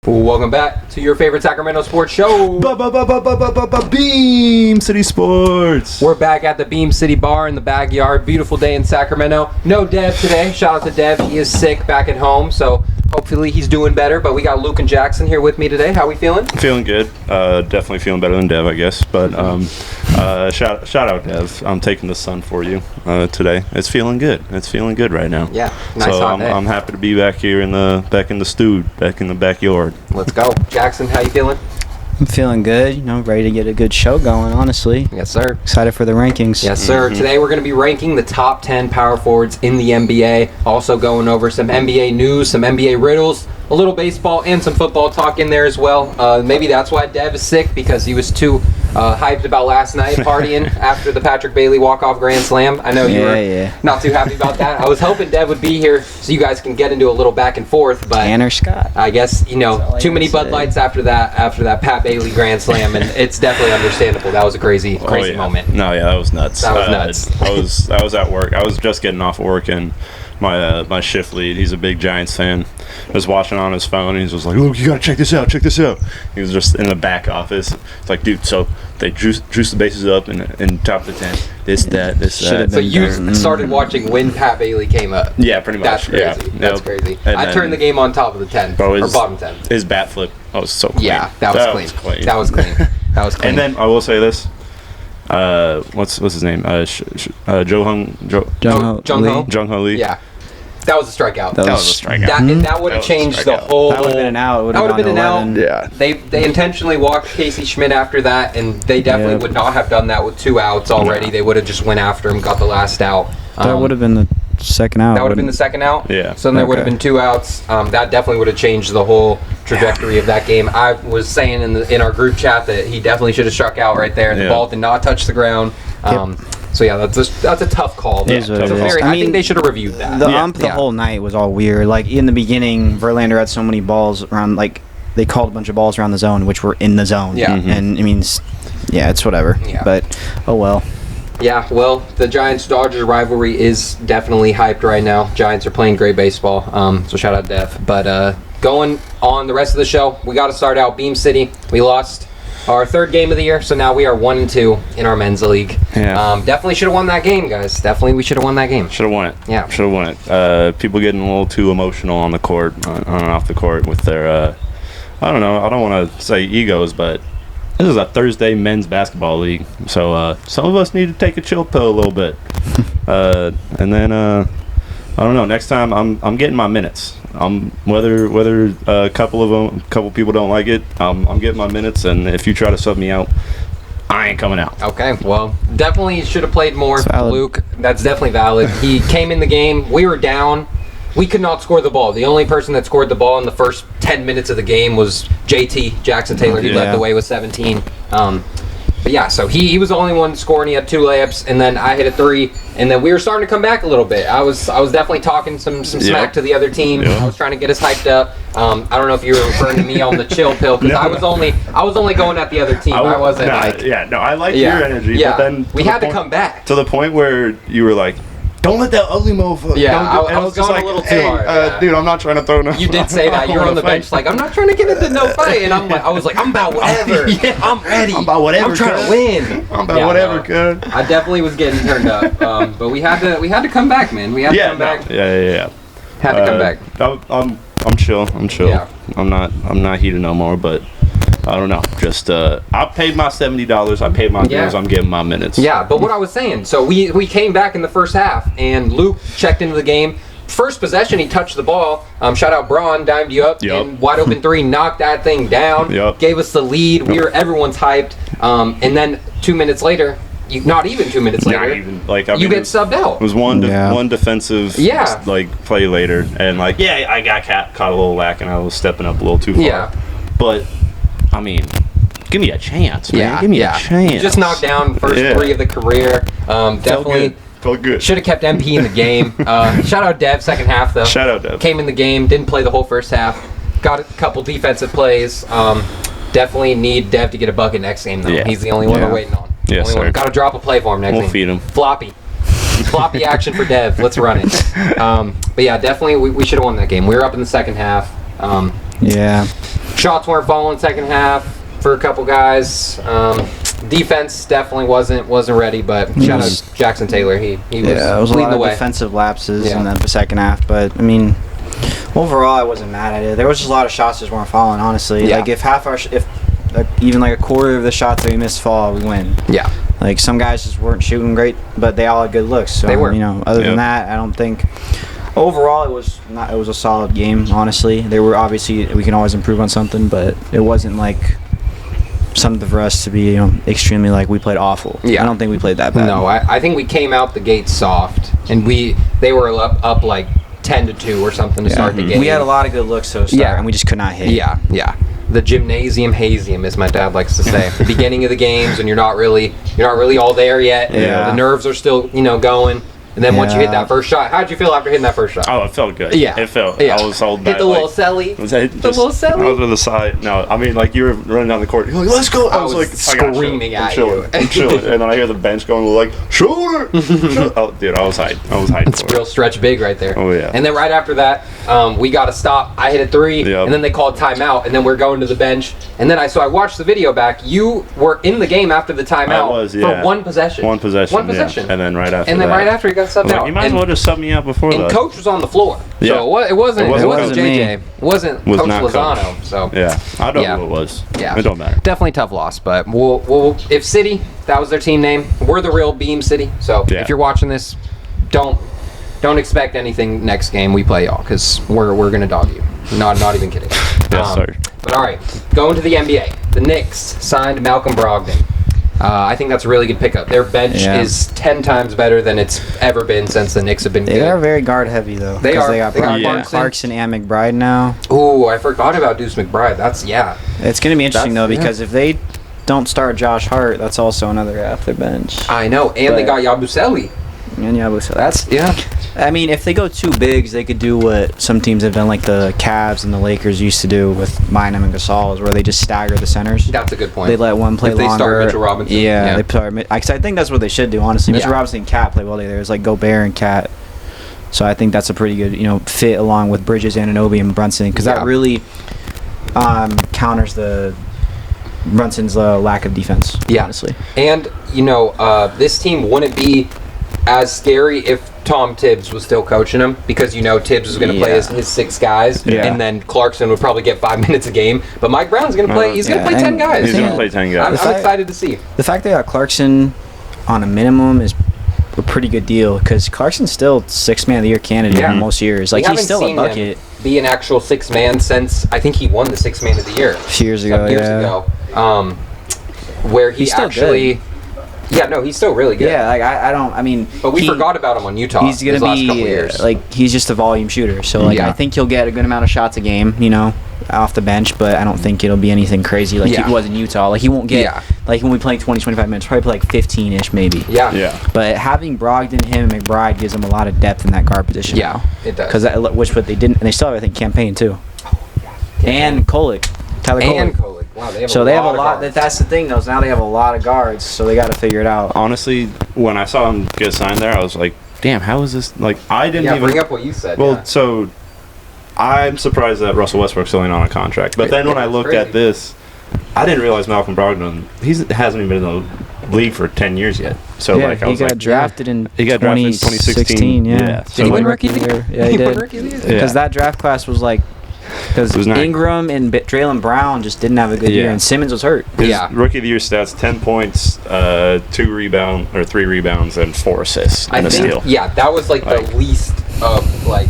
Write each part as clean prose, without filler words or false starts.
Welcome back to your favorite Sacramento sports show. Beam City Sports. We're back at the Beam City Bar in the backyard. Beautiful day in Sacramento. No Dev today. Shout out to Dev. He is sick back at home, so hopefully he's doing better. But we got Luke and Jackson here with me today. How we feeling? Feeling good. Definitely feeling better than Dev, I guess. But shout out Dev. I'm taking the sun for you today. It's feeling good. It's feeling good right now. Yeah, nice so hot day. I'm happy to be back here in the backyard. Let's go. Jackson, how you feeling? I'm feeling good, ready to get a good show going, honestly. Yes, sir. Excited for the rankings. Yes, sir. Mm-hmm. Today we're going to be ranking the top 10 power forwards in the NBA. Also going over some NBA news, some NBA riddles, a little baseball, and some football talk in there as well. Maybe that's why Dev is sick, because he was too hyped about last night partying after the Patrick Bailey walk-off grand slam. I know you were not too happy about that. I was hoping Dev would be here so you guys can get into a little back and forth, but Tanner Scott. I guess, too many Bud Lights after that Pat Bailey grand slam, and it's definitely understandable. That was a crazy moment. No, yeah, that was nuts. That was nuts. I was at work. I was just getting off work, and my shift lead, he's a big Giants fan, was watching on his phone, and he was like, "Look, you gotta check this out. He was just in the back office. It's like, dude, so they juice the bases up and top the 10. This, that. So you started watching when Pat Bailey came up? Yeah, pretty much. That's crazy. Yeah. That's crazy. And I turned the game on top of the 10, or bottom 10. His bat flip, was so clean. Yeah, that was clean. That was clean. And then I will say this. What's his name? Jung Ho Lee. Yeah. That was a strikeout. That was a strikeout. That would have changed the whole. That would have been an out. That would have been an out. Yeah. They intentionally walked Casey Schmidt after that, and they definitely would not have done that with 2 outs already. No. They would have just went after him, got the last out. That would have been the second out. That would have been the second out? Yeah. So then there would have been 2 outs. That definitely would have changed the whole trajectory of that game. I was saying in our group chat that he definitely should have struck out right there. The ball did not touch the ground. So yeah, that's a tough call. I think they should have reviewed that. The whole night was all weird. Like in the beginning, Verlander had so many balls around. Like they called a bunch of balls around the zone, which were in the zone. Yeah. And I mean, it's whatever. Yeah. But oh well. Yeah, well, the Giants-Dodgers rivalry is definitely hyped right now. Giants are playing great baseball, so shout out Dev. But going on the rest of the show, we got to start out Beam City. We lost our 3rd game of the year, so now we are 1-2 in our men's league. Yeah. Definitely should have won that game, guys. Definitely we should have won that game. Should have won it. Yeah. Should have won it. People getting a little too emotional on the court, on and off the court with their, I don't know, I don't want to say egos, but this is a Thursday men's basketball league, so some of us need to take a chill pill a little bit. And then, I don't know, next time I'm getting my minutes. Whether a couple people don't like it, I'm getting my minutes, and if you try to sub me out, I ain't coming out. Okay, well, definitely should have played more. Valid. Luke, that's definitely valid. He came in the game. We were down. We could not score the ball. The only person that scored the ball in the first 10 minutes of the game was JT, Jackson Taylor. He led the way with 17. But yeah, so he was the only one scoring. He had 2 layups, and then I hit a 3, and then we were starting to come back a little bit. I was definitely talking some smack to the other team. I was trying to get us hyped up. I don't know if you were referring to me on the chill pill, because I was only going at the other team. I wasn't I like your energy. Yeah, but then we had to come back to the point where you were like, "Don't let that ugly motherfucker." Yeah, I was going like, a little too hard. Dude, I'm not trying to throw no. You did say that. You were on the bench like, I'm not trying to get into no fight, and I was like, I'm about whatever. I'm ready. I'm about whatever. I'm trying to win. I'm about whatever, kid. I definitely was getting turned up, but we had to come back, man. We had to come back. Yeah. Had to come back. I'm chill. Yeah. I'm not heated no more, but I don't know. Just I paid my $70. I paid my bills. I'm getting my minutes. Yeah, but what I was saying, so we came back in the first half, and Luke checked into the game. First possession, he touched the ball. Shout out Braun, dimed you up, and wide open 3, knocked that thing down. Gave us the lead. Everyone's hyped. And then 2 minutes later, not even 2 minutes later, you get subbed out. It was one defensive play later, and I got caught a little lacking. I was stepping up a little too far. Yeah, but I mean, give me a chance, man. Give me a chance. You just knocked down first 3 of the career. Definitely felt good. Should have kept MP in the game. Shout out Dev, second half though. Shout out Dev. Came in the game, didn't play the whole first half. Got a couple defensive plays. Definitely need Dev to get a bucket next game though. He's the only one we're waiting on. Yes, sir. Got to drop a play for him next game. We'll feed him. Floppy action for Dev. Let's run it. But yeah, definitely we should have won that game. We were up in the second half. Shots weren't falling second half for a couple guys. Defense definitely wasn't ready, but shout out Jackson Taylor. He was it was a leading lot the of way. defensive lapses in the second half, but I mean, overall, I wasn't mad at it. There was just a lot of shots just weren't falling. Honestly, Yeah. like if even like a quarter of the shots that we missed fall, we win. Yeah. Like some guys just weren't shooting great, but they all had good looks. So, They were. Other than that, I don't think. Overall, it was a solid game. Honestly, there were obviously we can always improve on something, but it wasn't like something for us to be extremely like we played awful. Yeah. I don't think we played that bad. No, I think we came out the gate soft, and they were up like 10-2 or something to start the game. We had a lot of good looks to start, and we just could not hit. Yeah. The gymnasium hazium, as my dad likes to say. The beginning of the games, and you're not really all there yet. Yeah. The nerves are still going. And then once you hit that first shot, how'd you feel after hitting that first shot? Oh, it felt good. Yeah. It felt. Yeah. I was holding back. Hit the little celly. Was that The little celly. I was on the side. No, I mean, like, you were running down the court. You're like, let's go. I was like, I got screaming you. at I'm chilling. you. I'm chilling. And then I hear the bench going, like, shoulder. Oh, dude, I was hyped. It's real stretch big right there. Oh, yeah. And then right after that, we got a stop. I hit a three, Yep. and then they called timeout, and then we're going to the bench. And then I watched the video back. You were in the game after the timeout I was, yeah. for one possession. One possession. Yeah. And then right after And then that, right after he got subbed I was like, out. you might as well just sub me out before And that. Coach was on the floor. Yeah. So it wasn't It wasn't JJ. It wasn't Was Coach not Lozano. Coach. So Yeah, I don't Yeah. know who it was. Yeah. It don't matter. definitely tough loss. But we'll if City, that was their team name. We're the real Beam City. So Yeah. if you're watching this, don't expect anything next game we play y'all, because we're gonna dog you. Not even kidding. Yes, sir. But all right, going to the NBA. The Knicks signed Malcolm Brogdon. I think that's a really good pickup. Their bench is 10 times better than it's ever been since the Knicks have been They good. are very guard heavy though. They 'cause are. They got They got Brogdon, Clarkson and McBride now. Ooh, I forgot about Deuce McBride. It's going to be interesting though, That's- because if they don't start Josh Hart, that's also another guy off their bench. I know, and they got But- Yabusele. And yeah, so that's. Yeah. I mean, if they go two bigs, they could do what some teams have done, like the Cavs and the Lakers used to do with Bynum and Gasol, is where they just stagger the centers. That's a good point. They let one play If they longer. start Mitchell Robinson. Yeah, they start. I think that's what they should do. Honestly, Mitchell Yeah. Robinson and Cat play well together. It's like Gobert and Cat. So I think that's a pretty good, fit along with Bridges, Anunoby, and Brunson, because that really counters the Brunson's lack of defense. Yeah. Honestly. And, this team wouldn't be as scary if Tom Tibbs was still coaching them, because Tibbs was going to play his 6 guys, Yeah. and then Clarkson would probably get 5 minutes a game. But Mike Brown's going to play. He's going to play 10 guys. He's going to play 10 guys. I'm excited to see. The fact they got Clarkson on a minimum is a pretty good deal, because Clarkson's still 6th man of the year candidate in most years. Like, We he's haven't still a seen bucket. him be an actual 6 man since I think he won the 6 man of the year A few years some ago. years yeah. ago. Where he He's still actually. Yeah, no, he's still really good. Yeah, like I don't. I mean, But we forgot about him on Utah. He's gonna his last couple be years. like he's just a volume shooter. So like Yeah. I think he'll get a good amount of shots a game, off the bench. But I don't think it'll be anything crazy like Yeah. he was in Utah. Like he won't get Yeah. like when we play 20, 25 minutes, probably play like 15-ish maybe. Yeah. Yeah. But having Brogdon, him, and McBride gives them a lot of depth in that guard position. Yeah, it does. Because which what they didn't, and they still have I think campaign too. And Kolek, Tyler And Kolek. Kolek. Wow, they have So a they lot have a lot. of guards. That's the thing, though. Is now they have a lot of guards, so they got to figure it out. Honestly, when I saw him get signed there, I was like, damn, how is this? Like, I didn't Yeah, even. bring up what you said. Well, yeah. so I'm surprised that Russell Westbrook's only on a contract. But then when I That's looked crazy. at this, I didn't realize Malcolm Brogdon, hasn't even been in the league for 10 years yet. So, yeah, like, I he was got like, drafted in He got drafted in 2016. Yeah. Yeah. Did he win like, Rookie of the Year? Yeah, he won did. Rookie of the Year? Yeah. Because that draft class was like, because It was nice. Ingram and Draylen Brown just didn't have a good year, Yeah. and Simmons was hurt. His Yeah. rookie of the year stats: 10 points, 3 rebounds, and 4 assists I and a think, steal. yeah, that was like the least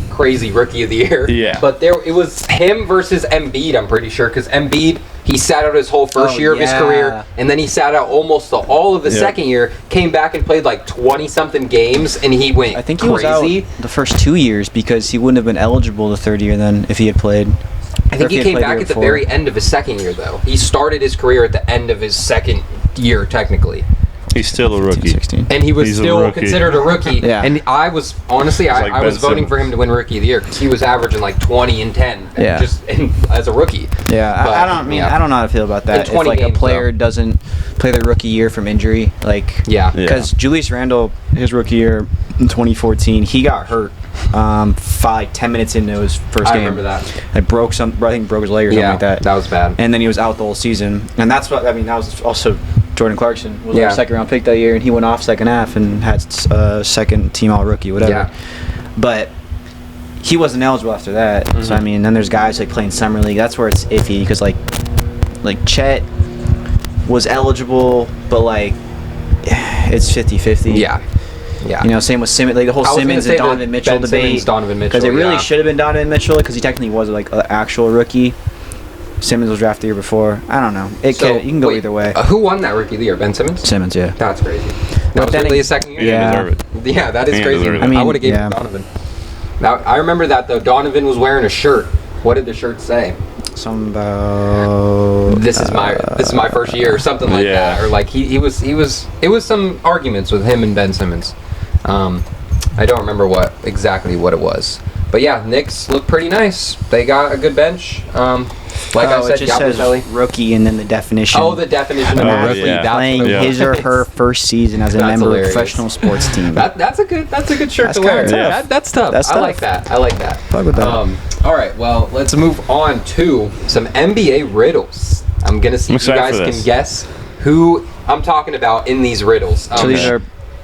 crazy Rookie of the Year. Yeah. But it was him versus Embiid, I'm pretty sure, because Embiid, he sat out his whole first year of his career, and then he sat out almost all of the second year, came back and played like 20-something games, and he went I think he crazy. was out the first 2 years because he wouldn't have been eligible the third year then if he had played. I think he came back at the very end of his second year, though. He started his career at the end of his second year, technically. He's still a rookie. 16. And he was He's a still rookie. considered a rookie. Yeah. And I was, honestly, like I was Ben voting for him Simmons. to win Rookie of the Year because he was averaging like 20 and 10 Yeah. as a rookie. Yeah, But, I don't yeah. I don't know how to feel about that. In If 20 like a games, player though. doesn't play their rookie year from injury, like Yeah. Yeah. because Julius Randle, his rookie year in 2014, he got hurt 10 minutes into his first I game. remember that. I think broke his leg or something Yeah, like that. that was bad. And then he was out the whole season, and that's what I mean. That was also Jordan Clarkson was Yeah. our second round pick that year, and he went off second half and had second team all rookie, whatever. Yeah. But he wasn't eligible after that. So I mean, then there's guys like playing summer league. That's where it's iffy because like Chet was eligible, but like it's 50-50. Yeah. Yeah. You know, same with Simmons, like the whole I was gonna Simmons say and the Donovan Mitchell Ben debate. Simmons, Donovan Mitchell, Because it really yeah. should have been Donovan Mitchell because he technically was like an actual rookie. Simmons was drafted the year before. I don't know. You can go wait, either way. Who won that Rookie of the Year? Ben Simmons? Simmons, yeah. That's crazy. That But was then really it- his second year? He Yeah. didn't deserve it. Yeah, that is He crazy. deserved it. I, I mean, would have given yeah. it to Donovan. Now, I remember that, though. Donovan was wearing a shirt. What did the shirt say? Something about This is my first year, or something like Yeah. that, or like it was some arguments with him and Ben Simmons. I don't remember exactly what it was, but yeah, Knicks look pretty nice. They got a good bench. Like I it said, just says Yabusele. rookie and then the definition. Oh, the definition of Oh, a rookie. yeah. That's playing what it was. his or her first season as a That's member hilarious. of a professional sports team. That's a good shirt That's to wear. kinda tough. That's tough. That's I tough. like that. I like that. Fuck with that. All right. Well, let's move on to some NBA riddles. I'm gonna see I'm if you excited guys for can this. guess who I'm talking about in these riddles. So these are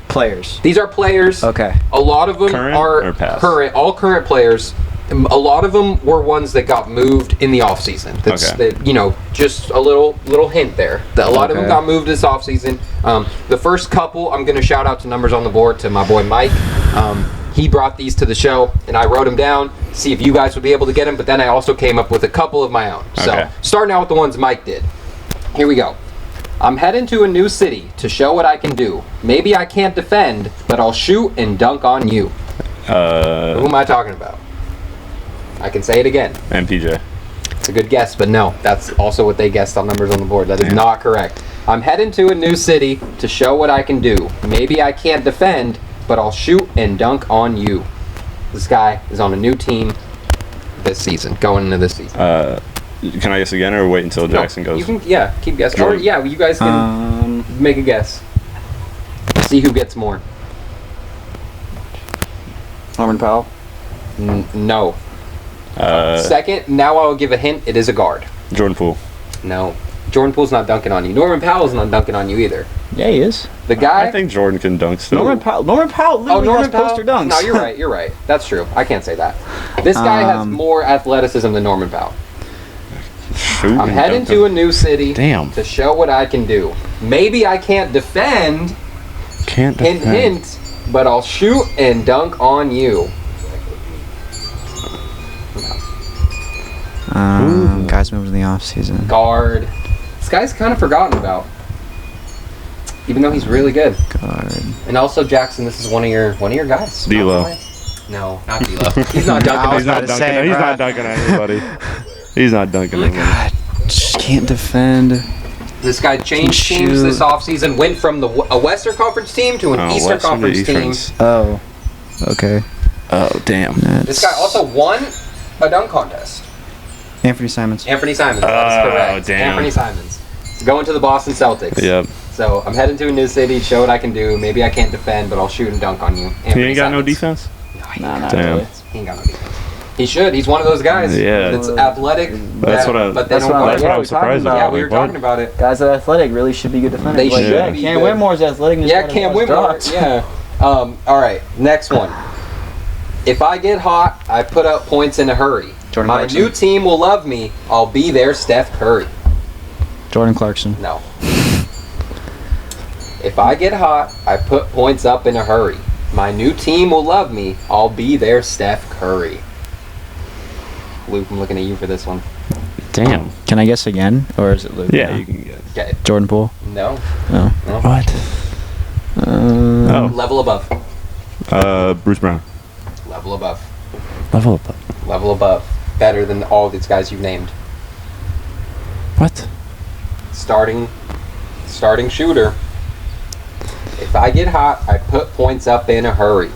players. These are players. Okay. A lot of them Current are or past? current, all current players. A lot of them were ones that got moved in the offseason. That's Okay. just a little hint there. That a lot of them Okay. got moved this offseason. The first couple, I'm going to shout out to numbers on the board to my boy Mike. He brought these to the show, and I wrote them down to see if you guys would be able to get them. But then I also came up with a couple of my own. So Okay. starting out with the ones Mike did. Here we go. I'm heading to a new city to show what I can do. Maybe I can't defend, but I'll shoot and dunk on you. Who am I talking about? I can say it again. MPJ. It's a good guess, but no. That's also what they guessed on numbers on the board. That is Damn. not correct. I'm heading to a new city to show what I can do. Maybe I can't defend, but I'll shoot and dunk on you. This guy is on a new team this season, going into this season. Can I guess again or wait until Jackson No, goes? You can, keep guessing. Or, Jordan. yeah, you guys can make a guess. See who gets more. Norman Powell. No. Uh, Second, now I'll give a hint. It is a guard. Jordan Poole. No. Jordan Poole's not dunking on you. Norman Powell's not dunking on you either. Yeah, he is. The guy. I think Jordan can dunk still. Norman Powell literally has poster dunks. No, you're right. You're right. That's true. I can't say that. This guy has more athleticism than Norman Powell. Shoot I'm and heading dunk to a him. new city Damn. to show what I can do. Maybe I can't defend, Can't hint, defend. hint, but I'll shoot and dunk on you. Guys moved in the offseason. Guard. This guy's kind of forgotten about, even though he's really good. Guard. And also, Jackson, this is one of your guys. D'Lo. No, not D'Lo. He's not dunking. was He's not about to dunking. say, He's bruh. not dunking on anybody. He's not dunking on anybody. God, just can't defend. This guy changed Can teams shoot. this offseason, went from a Western Conference team to an Eastern Western Conference team. defense. Oh. Okay. Oh, damn. This guy also won a dunk contest. Anthony Simons. Anthony Simons, that is Oh, correct. damn. Anthony Simons. He's going to the Boston Celtics. Yep. So I'm heading to a new city, show what I can do. Maybe I can't defend, but I'll shoot and dunk on you. He Anthony ain't got no Simons. defense? No, he Nah, ain't not got no really. defense. He ain't got no defense. He should. He's one of those guys Yeah. that's athletic. That's what I- but they that's don't what I- guard. That's what Yeah, I'm we talked surprised about about. Yeah, we were Like, what? talking about it. Guys that are athletic really should be good defenders. They Like, should yeah, be Cam good. Whitmore's athletic. and Yeah, he's Cam got his Whitmore. drops. Yeah. All right, next one. If I get hot, I put up points in a hurry. Jordan My Clarkson. new team will love me. I'll be their Steph Curry. Jordan Clarkson. No. If I get hot, I put points up in a hurry. My new team will love me. I'll be their Steph Curry. Luke, I'm looking at you for this one. Damn. Can I guess again, or is it Luke? Yeah, now? you can get. Okay. Jordan Poole. No. No. No. What? Oh. Level above. Bruce Brown. Level above. Level up. Level above. Better than all these guys you've named. What? Starting shooter. If I get hot, I put points up in a hurry.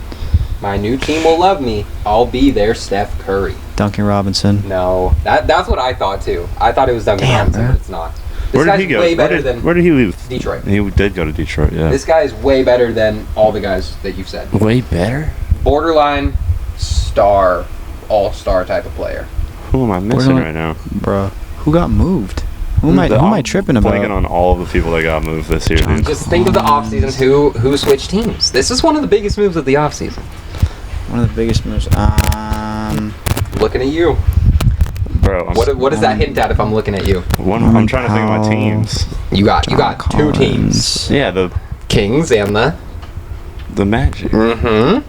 My new team will love me. I'll be their Steph Curry. Duncan Robinson. No, that's what I thought too. I thought it was Duncan Robinson, but it's not. This Where did guy's he go? way better than Where did he leave? Detroit. He did go to Detroit. Yeah. This guy is way better than all the guys that you've said. Way better. Borderline star, all-star type of player. Who am I missing right now? Bruh. Who got moved? Who am I tripping about? Blanking on all of the people that got moved this year, dude. Just think of the offseason. Who switched teams? This is one of the biggest moves of the offseason. One of the biggest moves. Looking at you. Bro, What does that hint at if I'm looking at you? I'm trying to think of my teams. You got two teams. Yeah, the Kings and the Magic. Mm-hmm.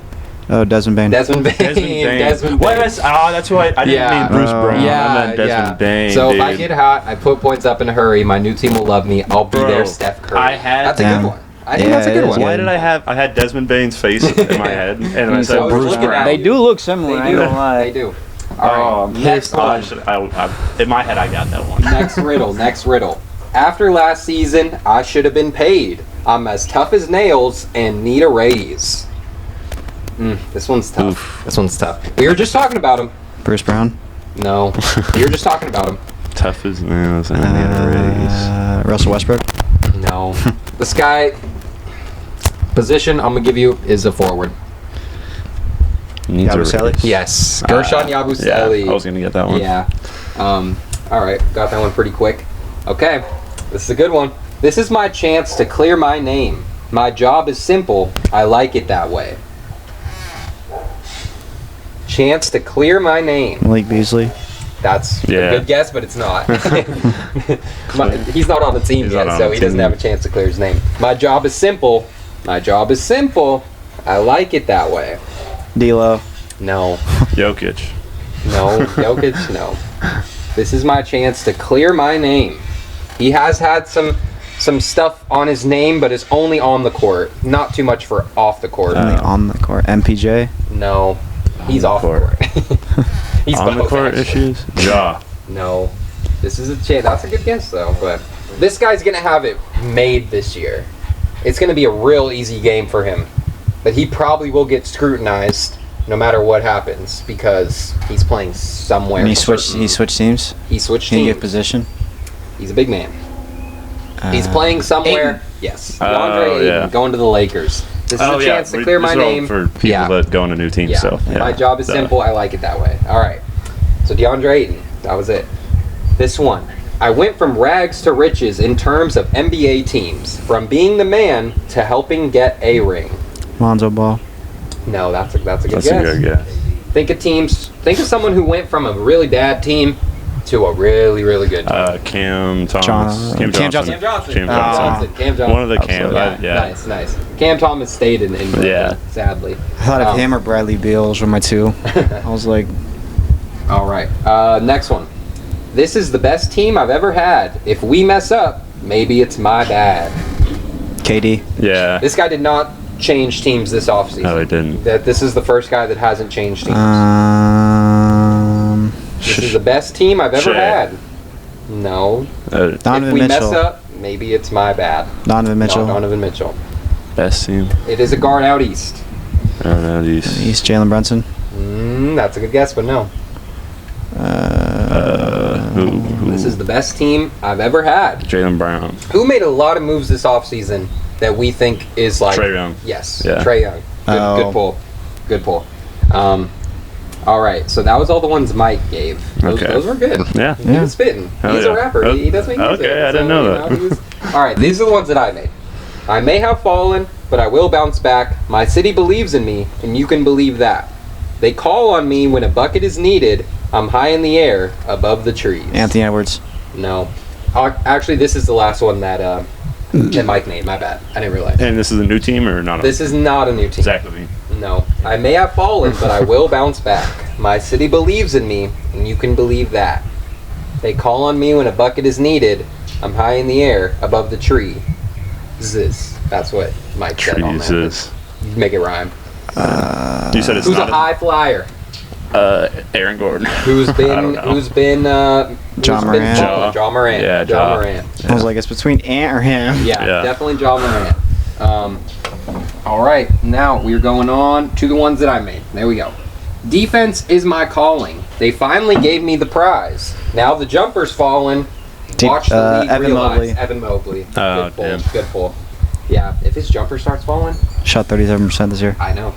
Oh, Desmond Bain. Desmond Bain. Desmond Bain. That's why I didn't mean Bruce Brown. I meant Desmond Bain. So if I get hot, I put points up in a hurry. My new team will love me. I'll be their Steph Curry. That's a good one. I think that's a good one. Why did I had Desmond Bain's face in my head, and I said was Bruce looking Brown. at They do look similar. I ain't gonna lie. They do. All right. Next one. In my head, I got that one. Next riddle. After last season, I should have been paid. I'm as tough as nails and need a raise. This one's tough. Oof. This one's tough. We were just talking about him. Bruce Brown. No. We were just talking about him. Tough as nails and I need a raise. Russell Westbrook. No. This guy, position I'm going to give you is a forward. Needs a raise. Yabusele? Yes. Gershon Yabusele. Yeah, I was going to get that one. Yeah. All right. Got that one pretty quick. Okay. This is a good one. This is my chance to clear my name. My job is simple. I like it that way. Chance to clear my name. Malik Beasley. That's a good guess, but it's not. He's not on the team yet, so he doesn't have a chance to clear his name. My job is simple. My job is simple. I like it that way. D'Lo. No. Jokic. No. Jokic, no. This is my chance to clear my name. He has had some stuff on his name, but it's only on the court. Not too much for off the court. Only on the court. MPJ. No. He's off the court. He's on the both, court actually. issues? Ja. No. This is a chance. That's a good guess, though. But this guy's going to have it made this year. It's going to be a real easy game for him. But he probably will get scrutinized no matter what happens because he's playing somewhere. And he switched teams? He switched Can he teams. get position? He's a big man. He's playing somewhere. Aiden. Yes. DeAndre Ayton going to the Lakers. This is a chance to clear my name. For people that go on a new team, so. Yeah. My job is simple. I like it that way. All right. So DeAndre Ayton. That was it. This one. I went from rags to riches in terms of NBA teams. From being the man to helping get a ring. Lonzo Ball. No, that's a good guess. That's a good guess. Think of teams. Think of someone who went from a really bad team to a really, really good team. Cam Thomas. Cam Johnson. Cam Johnson. One of the Cam. Nice. Cam Thomas stayed in Brooklyn, sadly. I thought of him or Bradley Beals were my two. I was like... All right. Next one. This is the best team I've ever had. If we mess up, maybe it's my bad. KD. Yeah. This guy did not change teams this offseason. No, he didn't. This is the first guy that hasn't changed teams. This is the best team I've ever had. No. Donovan if we Mitchell. mess up, maybe it's my bad. Donovan Mitchell. No, Donovan Mitchell. Best team. It is a guard out east. East Jalen Brunson. That's a good guess, but no. This is the best team I've ever had. Jaylen Brown. Who made a lot of moves this offseason that we think is like... Trae Young. Yes, Yeah. Trae Young. Good pull. All right, so that was all the ones Mike gave. Those were good. Yeah. He was spitting. He's a rapper. He does make music. Okay, I didn't know that. All right, these are the ones that I made. I may have fallen, but I will bounce back. My city believes in me, and you can believe that. They call on me when a bucket is needed. I'm high in the air, above the trees. Anthony Edwards. No. Actually, this is the last one that Mike made. My bad. I didn't realize. And this is a new team or not? This is not a new team. Zach LaVine. No. I may have fallen, but I will bounce back. My city believes in me, and you can believe that. They call on me when a bucket is needed. I'm high in the air, above the tree. That's what Mike said on that. Make it rhyme. You said it's Who's not a high flyer? Aaron Gordon. Who's been John Morant. John Morant. Yeah, John Morant. I was like, it's between Ant or him. Yeah, definitely John Morant. All right, now we're going on to the ones that I made. There we go. Defense is my calling. They finally gave me the prize. Now the jumper's fallen. Watch the league realize. Evan Mobley. Oh, Good pull. damn. Good pull. Yeah, if his jumper starts falling, Shot 37% this year. I know.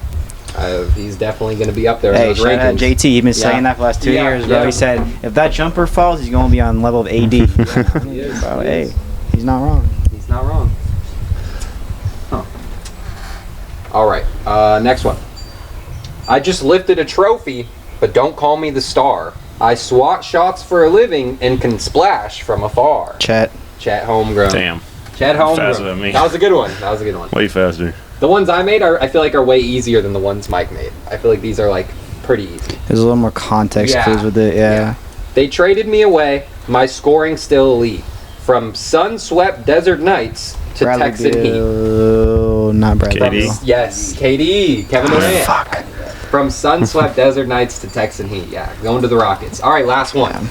He's definitely going to be up there in Hey, those shout out rankings. JT. He's been saying that for the last 2 years, bro. Yeah. He said if that jumper falls, he's going to be on level of AD. He is. Bro, He hey, is. he's not wrong. He's not wrong. Huh. All right, next one. I just lifted a trophy, but don't call me the star. I swat shots for a living and can splash from afar. Chet. Chat homegrown. Damn. Chat Faster homegrown. than me. That was a good one. That was a good one. Way faster. The ones I made I feel like are way easier than the ones Mike made. I feel like these are like pretty easy. There's a little more context Yeah. clues with it. Yeah. They traded me away. My scoring still elite. From sun-swept desert nights to Bradley Texan heat. Beal, not Bradley. KD. Beal. Yes, KD, Kevin Durant. Fuck. From sun-swept desert nights to Texan heat. Yeah, going to the Rockets. All right, last one.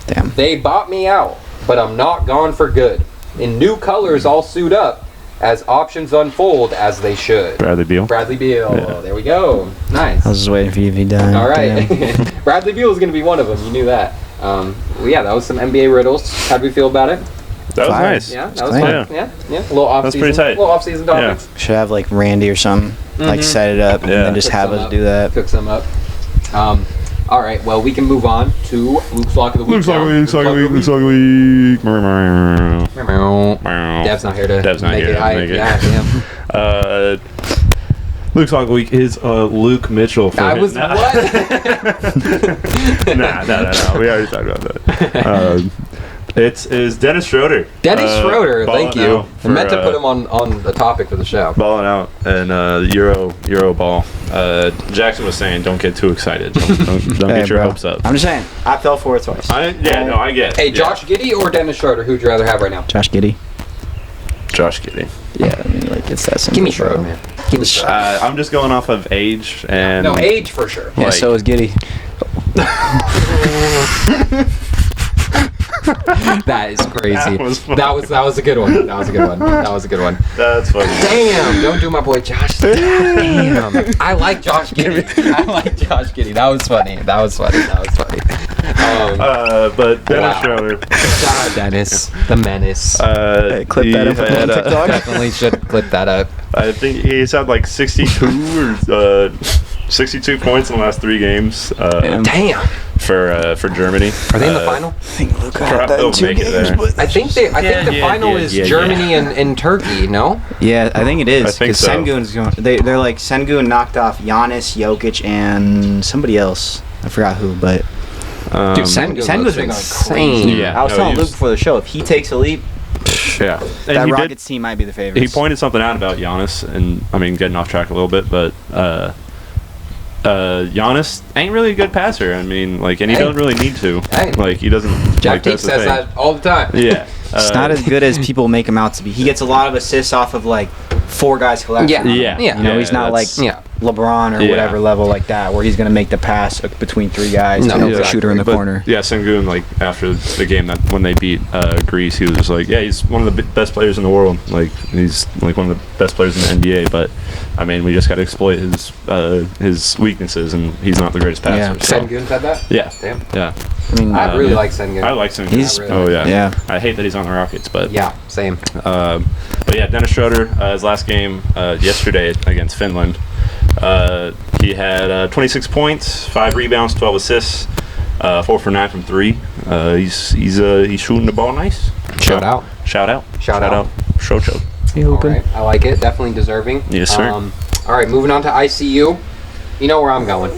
Damn. They bought me out, but I'm not gone for good. In new colors, all suit up as options unfold as they should. Bradley Beal. Bradley Beal. Yeah. There we go. Nice. I was just waiting for you to be done. All right. Damn. Bradley Beal is going to be one of them. You knew that. Well, yeah, that was some NBA riddles. How do we feel about it? That was Fire. nice. Yeah, that was Clean. fun. Yeah. A little off That's season. pretty tight. Little off season topics. Should have like Randy or something, like set it up and Yeah. then just Cook have some us up. do that. Cook some up. All right. Well, we can move on to Luke's Lock of the Week. Looks like now. we, Luke's Lock of the Week. Dev's not here to Dev's not make here it to hype. make it. Yeah, damn. Luke's Lock of the Week is Luke Mitchell. For I was nah. what? Nah. We already talked about that. It is Dennis Schroeder. Dennis Schroeder. balling Thank you. out I for, meant to put him on the topic for the show. balling out and Euro ball. Jackson was saying, don't get too excited. Don't Hey, get your bro. hopes up. I'm just saying, I fell for it twice. I get. Hey, Yeah. Josh Giddey or Dennis Schroeder? Who'd you rather have right now? Josh Giddey. Josh Giddey. Yeah, I mean, like it's that simple. Give me bro. Schroeder, man. Give me Schroeder. I'm just going off of age and No, age for sure. Yeah, like- so is Giddey. That is crazy. That was funny. That was a good one. That was a good one. That's funny. Damn! Don't do my boy Josh. Damn! I like Josh Giddey. That was funny. But Dennis Wow. Schroeder. Shout out Dennis, the menace. Hey, clip that up had, on TikTok. Definitely should clip that up. I think he's had like 62 or 62 points in the last 3 games Damn! for Germany. Are they in the final? I think Luka Crap, had that they'll in 2 make it games, there. but I think the final is Germany and Turkey. No? yeah, I think it is. I think so. Sengun's going. They're like Sengun knocked off Giannis, Jokic, and somebody else. I forgot who, but Dude, Sengun's Sengun's been insane. crazy. Yeah. I was no, telling he Luke was- before the show, if he takes a leap, Yeah. And that he Rockets team might be the favorites. he pointed something out about Giannis, and I mean, getting off track a little bit, but Giannis ain't really a good passer. I mean, like, and he Hey. doesn't really need to. Hey. Like, he doesn't. Jack like, Teague that's the says thing. that all the time. Yeah. It's not as good as people make him out to be. He gets a lot of assists off of like 4 guys collectively. Yeah. Yeah. You know, he's not like that's- Yeah. LeBron or Yeah. whatever level like that, where he's gonna make the pass between 3 guys No, to help the exactly. shooter in the But, corner. Yeah, Sengun, like, after the game that when they beat Greece, he was just like, yeah, he's one of the best players in the world. Like, he's like one of the best players in the NBA. But I mean, we just got to exploit his weaknesses, and he's not the greatest passer. Yeah. so- Sengun said that? Yeah. Damn. Yeah. I mean, I really yeah. like Sengun. I like Sengun. He's- oh yeah. yeah. I hate that he's on the Rockets, but Yeah, same. But yeah, Dennis Schroeder, his last game yesterday against Finland, he had 26 points, 5 rebounds, 12 assists, 4 for 9 from 3. He's shooting the ball nice. Shout out. Shout out. Shout out. Shocho. All right, I like it. Definitely deserving. Yes, sir. All right, moving on to ICU. You know where I'm going.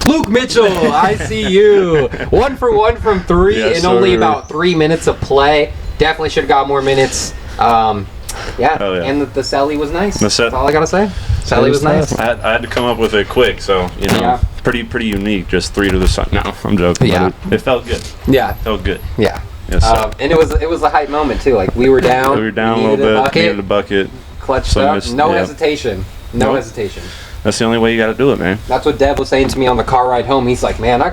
Luke Mitchell, ICU. 1 for 1 from 3 Yes, in only sir. about 3 minutes of play. Definitely should have got more minutes. Yeah, Oh, yeah. and the Selly was nice. The That's all I gotta say. Selly was nice. I had to come up with it quick, so you know, Yeah. pretty unique. Just 3 to the sun. No, I'm joking. Yeah. But it felt good. Yeah, Felt good. yeah. Yes, sir. And it was a hype moment too. Like we were down. We were down a needed little bit. bucket, Needed a bucket. clutched So up. missed- No yeah. hesitation. No Nope. hesitation. That's the only way you got to do it, man. That's what Dev was saying to me on the car ride home. He's like, man, I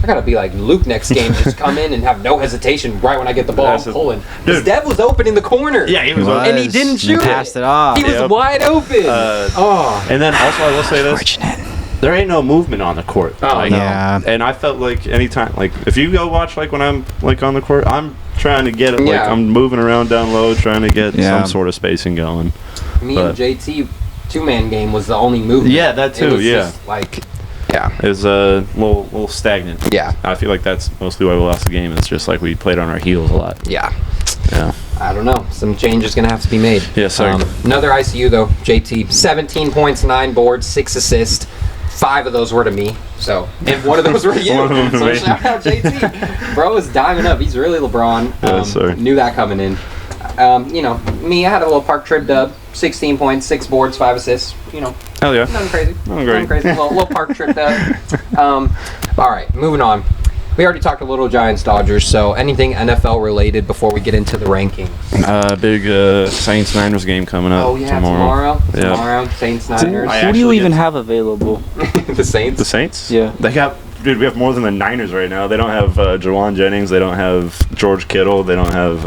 I gotta be like Luke next game, just come in and have no hesitation right when I get the ball, I'm pulling. Because Dev was open in the corner. Yeah, he was. And he didn't shoot it. Passed it off. He was wide open. And then also, I will say this. Fortunate. There ain't no movement on the court. Oh, like, no. Yeah. And I felt like anytime, like, if you go watch, like, when I'm, like, on the court, I'm trying to get it. Like, Yeah. I'm moving around down low, trying to get some sort of spacing going. Me and JT, two-man game was the only movement. Yeah, that too, It was yeah. just like, yeah. It was a little stagnant. Yeah. I feel like that's mostly why we lost the game. It's just like we played on our heels a lot. Yeah. Yeah. I don't know. Some change is going to have to be made. Yes, sir. Another ICU, though, JT. 17 points, 9 boards, 6 assists. 5 of those were to me. So, and one of those were to you. One of them to So me. shout out JT. Bro is diming up. He's really LeBron. Yes, sir. Knew that coming in. You know, me, I had a little Park Trib dub. 16 points, 6 boards, 5 assists. You know, Hell yeah. nothing crazy. Oh, great. Nothing crazy. Little Park Trib dub. All right, moving on. We already talked a little Giants Dodgers, so anything NFL related before we get into the rankings? Big Saints Niners game coming up. Oh yeah, tomorrow. Yeah. Tomorrow, Saints Niners. Who do you even have available? The Saints. The Saints? Yeah. They got, dude, we have more than the Niners right now. They don't have Jawan Jennings. They don't have George Kittle. They don't have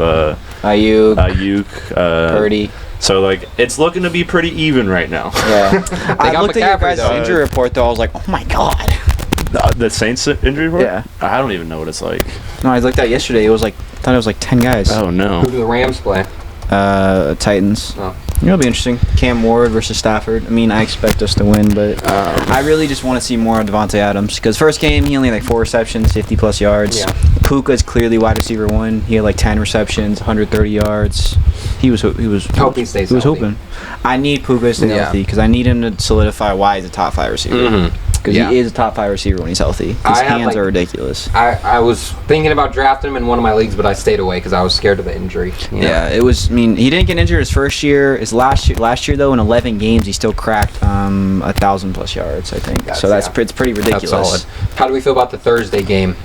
Ayuk, Purdy. Purdy. So, like, it's looking to be pretty even right now. Yeah. I got looked at your McCaffrey, guys' though. injury report, though. I was like, oh my god. The Saints injury report? Yeah. I don't even know what it's like. No, I looked at it yesterday. It was like, I thought it was like 10 guys. Oh, no. Who do the Rams play? Titans. Oh. It'll be interesting. Cam Ward versus Stafford. I mean, I expect us to win, but I really just want to see more of Devontae Adams because first game he only had like 4 receptions, 50 plus yards. Yeah. Puka's clearly wide receiver 1. He had like 10 receptions, 130 yards. He was Hope he stays He was healthy. hoping. I need Puka to stay Yeah. healthy because I need him to solidify why he's a top 5 receiver. Mm-hmm. Because Yeah. he is a top 5 receiver when he's healthy. His I have, hands like- are ridiculous. I was thinking about drafting him in one of my leagues, but I stayed away because I was scared of the injury. you know? Yeah, it was. I mean, he didn't get injured his first year. His last year though, in 11 games, he still cracked 1,000 plus yards. I think. So That's- it's pretty ridiculous. That's solid. How do we feel about the Thursday game?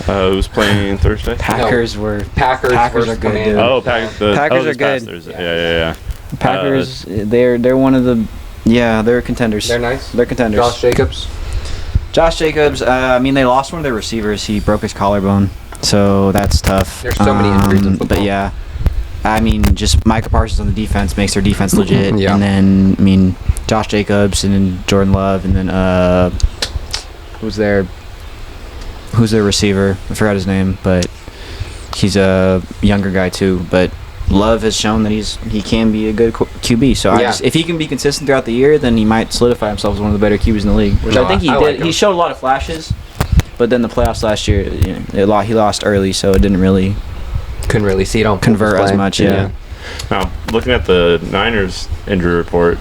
Who's playing Thursday? Packers were. Packers Packers versus are good, dude. Commanders. Oh, Packers are good. Thursday. Yeah. Packers. They're one of the. Yeah, they're contenders. They're nice. They're contenders. Josh Jacobs. I mean, they lost one of their receivers. He broke his collarbone, so that's tough. There's so many injuries in football. But yeah, I mean, just Micah Parsons on the defense makes their defense legit. Yeah. And then, I mean, Josh Jacobs and then Jordan Love and then who's their receiver? I forgot his name, but he's a younger guy too. But Love has shown that he can be a good QB. So if he can be consistent throughout the year, then he might solidify himself as one of the better QBs in the league. Which No, I think he I did. like him. He showed a lot of flashes, but then the playoffs last year, he lost early, so it didn't really Couldn't really see it on convert football as play. much. Yeah. Now, looking at the Niners injury report,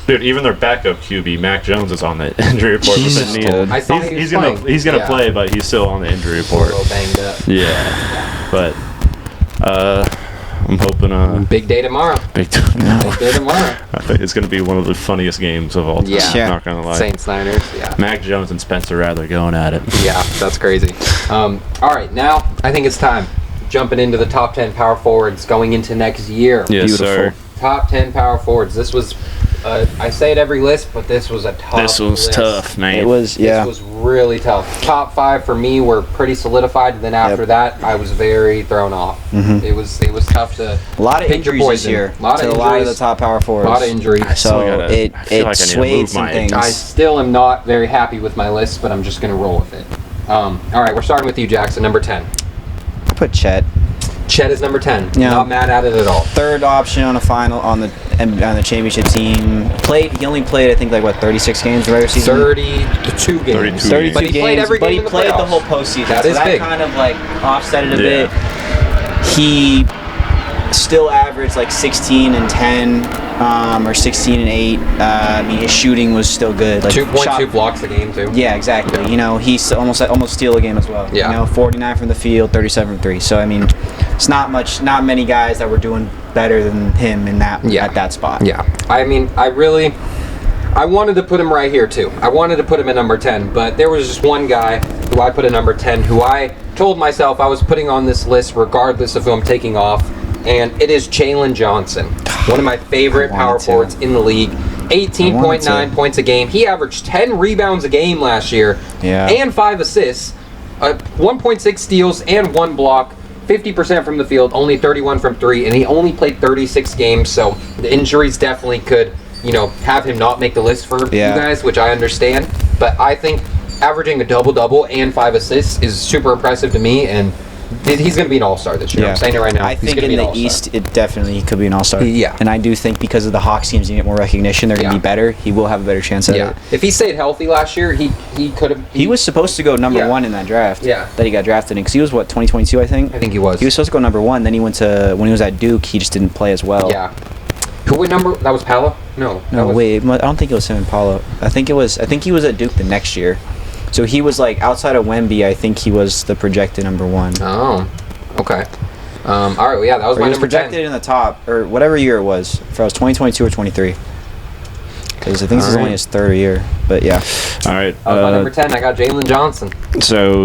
dude, even their backup QB, Mac Jones, is on the injury report with Jesus, the knee. dude. I thought he was He's gonna playing. play, but he's still on the injury A report. little banged up. Yeah, but I'm hoping Big day tomorrow. big. Big day tomorrow. I think it's gonna be one of the funniest games of all time. Yeah. Not gonna lie. Saints Niners. Yeah. Mac Jones and Spencer Rattler going at it. Yeah, that's crazy. All right, now I think it's time. Jumping into the top 10 power forwards going into next year. Yes, Beautiful. sir. Top 10 power forwards. This was, I say it every list, but this was a tough This was list. tough, man. It was. Yeah. This was really tough. Top 5 for me were pretty solidified, and then after that, I was very thrown off. Mhm. It was tough to A lot of pick your injuries this poison. year. A lot of to a injuries. lot of the top power A forwards. lot of injuries. still So gotta- it I feel like I need to swayed move some my things. I still am not very happy with my list, but I'm just going to roll with it. All right, we're starting with you, Jackson, number 10. I put Chet. Chet is number 10. Yeah. Not mad at it at all. Third option on on the championship team. He only played I think 36 games in the regular season. 32 games. 32 But he played every but game he in the played the playoffs. whole postseason. That so is that big. kind of offset it a Yeah. bit. He still averaged 16 and 10 or 16 and 8. I mean, his shooting was still good. 2.2 blocks a game, too. Yeah, exactly. He's almost steal a game as well. Yeah. 49 from the field, 37 from 3. So I mean, it's not many guys that were doing better than him at that spot. Yeah. I mean, I wanted to put him right here, too. I wanted to put him at number 10, but there was just one guy who I put at number 10 who I told myself I was putting on this list regardless of who I'm taking off, and it is Jalen Johnson, one of my favorite power forwards in the league. 18.9 points a game. He averaged 10 rebounds a game last year Yeah. and 5 assists. 1.6 steals and 1 block, 50% from the field, only 31 from 3, and he only played 36 games, so the injuries definitely could, have him not make the list for you guys, which I understand. But I think averaging a double-double and 5 assists is super impressive to me, and he's going to be an all-star this year. I'm saying it right now. I think in the East, it definitely could be an all-star. Yeah. And I do think because of the Hawks teams getting more recognition, they're going to be better. He will have a better chance at it. If he stayed healthy last year, he could have... He was supposed to go number 1 in that draft. That he got drafted in. Because he was, 2022, I think? I think he was. He was supposed to go number 1. Then he went to... When he was at Duke, he just didn't play as well. Yeah. Who went number... That was Paolo? No. Wait. I don't think it was him and Paolo. I think he was at Duke the next year. So he was, outside of Wemby, I think he was the projected number 1. Oh. Okay. All right. Well, yeah, that was my number 10. Projected in the top, or whatever year it was. If it was 2022 or 23. Because I think this is only his third year. But yeah. All right. My number 10, I got Jalen Johnson. So,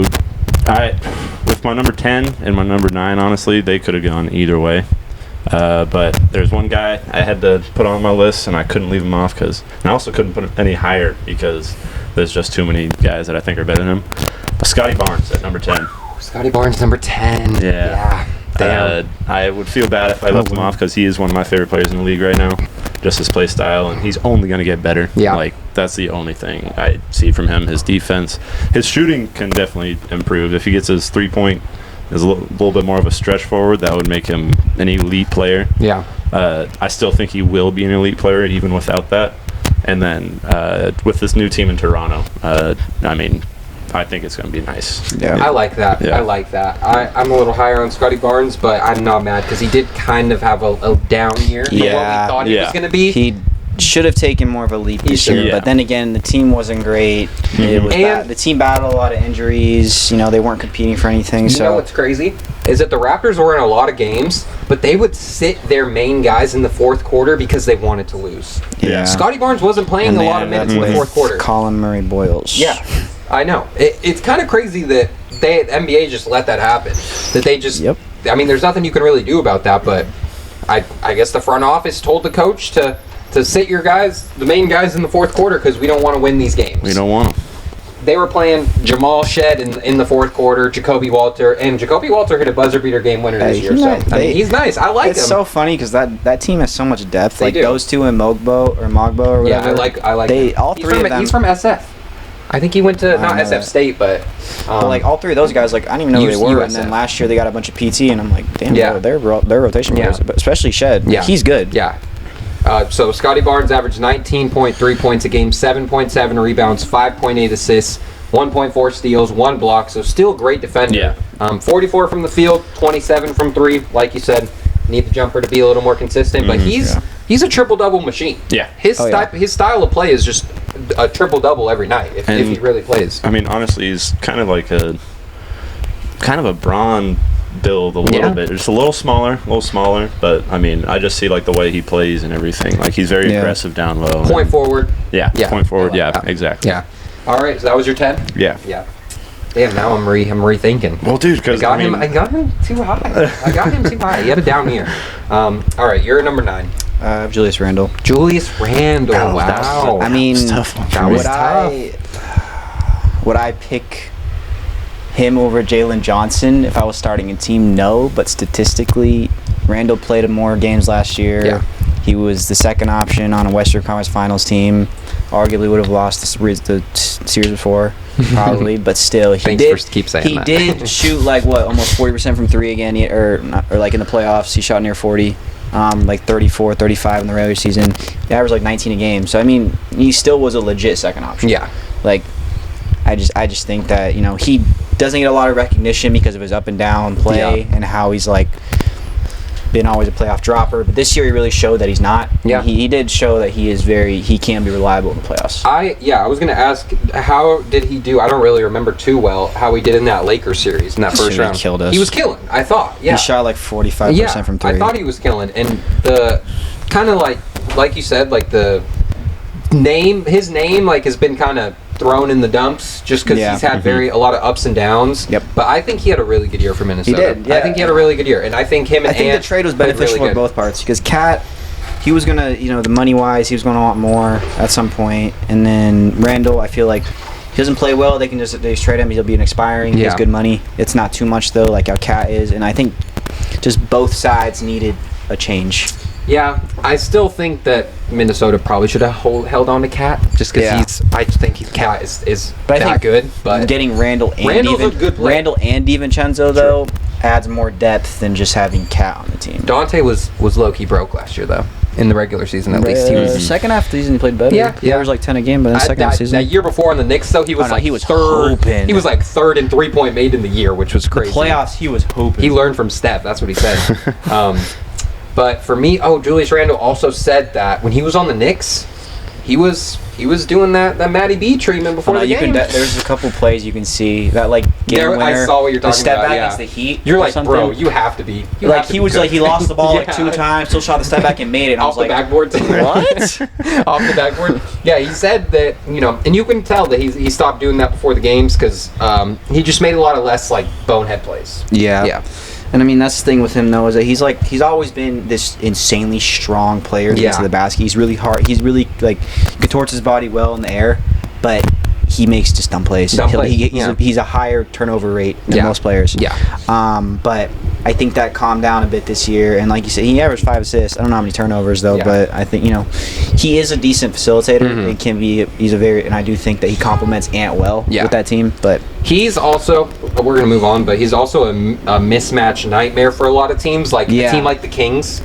with my number 10 and my number 9, honestly, they could have gone either way. But there's one guy I had to put on my list, and I couldn't leave him off and I also couldn't put any higher because there's just too many guys that I think are better than him. But Scotty Barnes at number 10. Scotty Barnes, number 10. Yeah. Damn. I would feel bad if I left him off because he is one of my favorite players in the league right now. Just his play style, and he's only going to get better. Yeah. That's the only thing I see from him. His defense. His shooting can definitely improve. If he gets his 3-point, is a little bit more of a stretch forward, that would make him an elite player. Yeah. I still think he will be an elite player even without that. And then with this new team in Toronto, I think it's going to be nice. Yeah, I like that. Yeah. I like that. I'm a little higher on Scotty Barnes, but I'm not mad because he did kind of have a down year for what we thought he was going to be. He should have taken more of a leap this year, but then again, the team wasn't great. It was the team battled a lot of injuries. They weren't competing for anything. You know what's crazy is that the Raptors were in a lot of games, but they would sit their main guys in the fourth quarter because they wanted to lose. Yeah. Scotty Barnes wasn't playing a lot of minutes in the fourth quarter. Colin Murray Boyles. Yeah, I know. It's kind of crazy that the NBA just let that happen. That they just. Yep. I mean, there's nothing you can really do about that, but I guess the front office told the coach to sit your guys, the main guys, in the fourth quarter because we don't want to win these games. We don't want them. They were playing Jamal Shed in the fourth quarter, Jacoby Walter, and Jacoby Walter hit a buzzer beater game winner this year. He's nice. I like him. It's so funny because that team has so much depth. They do. Those two and Mogbo or whatever. Yeah, I like him. All three of them. He's from SF. I think he went to not SF State, but all three of those guys, I didn't even know who they were. USF. And then last year they got a bunch of PT, and I'm like, damn, they're rotation players, but especially Shed. Yeah, he's good. Yeah. So Scotty Barnes averaged 19.3 points a game, 7.7 rebounds, 5.8 assists, 1.4 steals, 1 block. So still great defender. Yeah. 44 from the field, 27 from 3. Like you said, need the jumper to be a little more consistent, but he's a triple-double machine. Yeah. His style of play is just a triple-double every night if he really plays. I mean, honestly, he's kind of like a Braun build a little bit. Just a little smaller, but I mean, I just see the way he plays and everything. He's very aggressive down low. Point forward. Yeah. Point forward. Yeah, exactly. Yeah. All right, so that was your 10? Yeah. Yeah. Damn, now I'm rethinking. Well, dude, because I got him too high. He had a down year. All right, you're number 9. Julius Randle. Julius Randle. Wow. I mean, tough one. Would I pick him over Jalen Johnson if I was starting a team? No, but statistically, Randle played more games last year. Yeah. He was the second option on a Western Conference Finals team. Arguably would have lost the series before, probably, but still, he did shoot almost 40% from 3 again, or in the playoffs, he shot near 40. 34, 35 in the regular season. He averaged 19 a game. So I mean, he still was a legit second option. Yeah. I just think that he doesn't get a lot of recognition because of his up and down play and how he's been always a playoff dropper. But this year he really showed that he's not. Yeah. He did show that he can be reliable in the playoffs. I was gonna ask, how did he do? I don't really remember too well how he did in that Lakers series in that first round. He killed us. He was killing, I thought. Yeah. He shot 45% from 3. I thought he was killing, and the kind of like you said, the his name has been kind of thrown in the dumps just because he's had a lot of ups and downs. Yep. But I think he had a really good year for Minnesota. He did. Yeah. I think he had a really good year, and I think him and the trade was beneficial for both parts because Cat, he was gonna, the money wise, he was gonna want more at some point, and then Randall, I feel like he doesn't play well, they just trade him. He'll be an expiring. He has good money. It's not too much though, like how Cat is, and I think just both sides needed a change. Yeah, I still think that Minnesota probably should have held on to Cat just because I think Cat is that good. But getting Randall and Randall and DiVincenzo though adds more depth than just having Cat on the team. Dante was low key broke last year though. In the regular season, at least he was. Second half of the season, he played better. Yeah, he averaged like 10 a game, but in the second half of the season, that year before on the Knicks, though, he was he was third. Hoping. He was like third in 3-point made in the year, which was crazy. The playoffs, he was hoping. He learned from Steph. That's what he said. But for me, Julius Randle also said that when he was on the Knicks, he was doing that Matty B treatment before the game. There's a couple plays you can see that game winner. I saw what you're talking about. The step back against the Heat. You're like, bro, you have to be. He lost the ball 2 times, still shot the step back and made it. Off the backboard. What? Off the backboard. Yeah, he said that and you can tell that he stopped doing that before the games because he just made a lot of less bonehead plays. Yeah. And I mean that's the thing with him though is that he's always been this insanely strong player into the basket. He's really hard. He's really he contorts his body well in the air, but he makes just dumb plays. He's a higher turnover rate than most players. Yeah. But I think that calmed down a bit this year, and like you said, he averaged 5 assists. I don't know how many turnovers though, but I think he is a decent facilitator and can be. And I do think that he complements Ant well with that team. But he's also we're gonna move on, but he's also a mismatch nightmare for a lot of teams. Like a team like the Kings.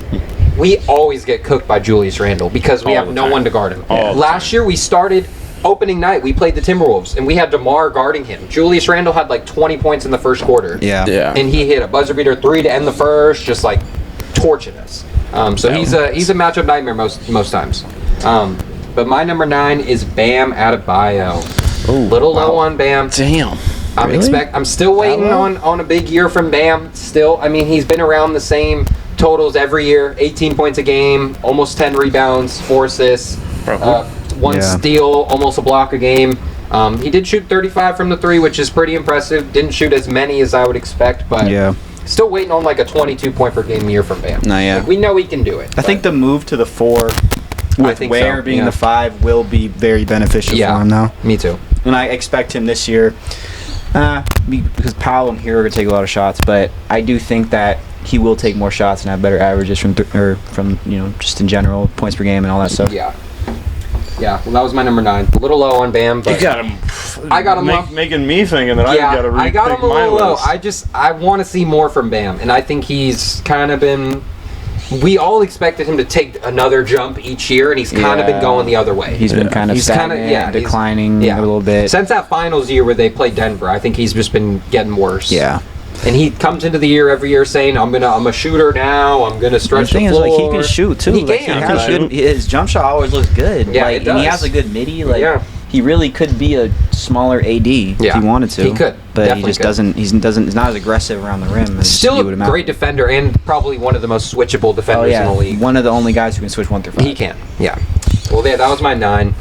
We always get cooked by Julius Randle because we have no one to guard him. Last year we started. Opening night, we played the Timberwolves, and we had DeMar guarding him. Julius Randle had 20 points in the first quarter. Yeah. And he hit a buzzer beater 3 to end the first, just torching us. So he's a matchup nightmare most times. But my number 9 is Bam Adebayo. Little low on Bam. Damn. I'm still waiting on a big year from Bam. Still, I mean, he's been around the same totals every year: 18 points a game, almost 10 rebounds, 4 assists. 1 steal, almost a block a game. He did shoot 35 from the 3, which is pretty impressive. Didn't shoot as many as I would expect, but still waiting on a 22 point per game year from Bam. We know he can do it. I think the move to the 4 with Ware being the 5 will be very beneficial for him now. Me too. And I expect him this year, because Paolo and Hero are going to take a lot of shots, but I do think that he will take more shots and have better averages from just in general, points per game and all that stuff. Yeah, well, that was my number 9. A little low on Bam, but you got him. I got him making me thinking that I got to I got him a little low. List. I want to see more from Bam, and I think he's kind of been. We all expected him to take another jump each year, and he's kind of been going the other way. He's been kind of declining a little bit since that finals year where they played Denver. I think he's just been getting worse. Yeah. And he comes into the year every year saying, "I'm a shooter now. I'm gonna stretch the floor." The thing is, he can shoot too. He can. His jump shot always looks good. Yeah, it does. And he has a good midi. He really could be a smaller AD if he wanted to. He could, but definitely he just doesn't. He's not as aggressive around the rim. Still a great defender and probably one of the most switchable defenders in the league. One of the only guys who can switch 1 through 5. He can. Yeah. Well, that was my 9.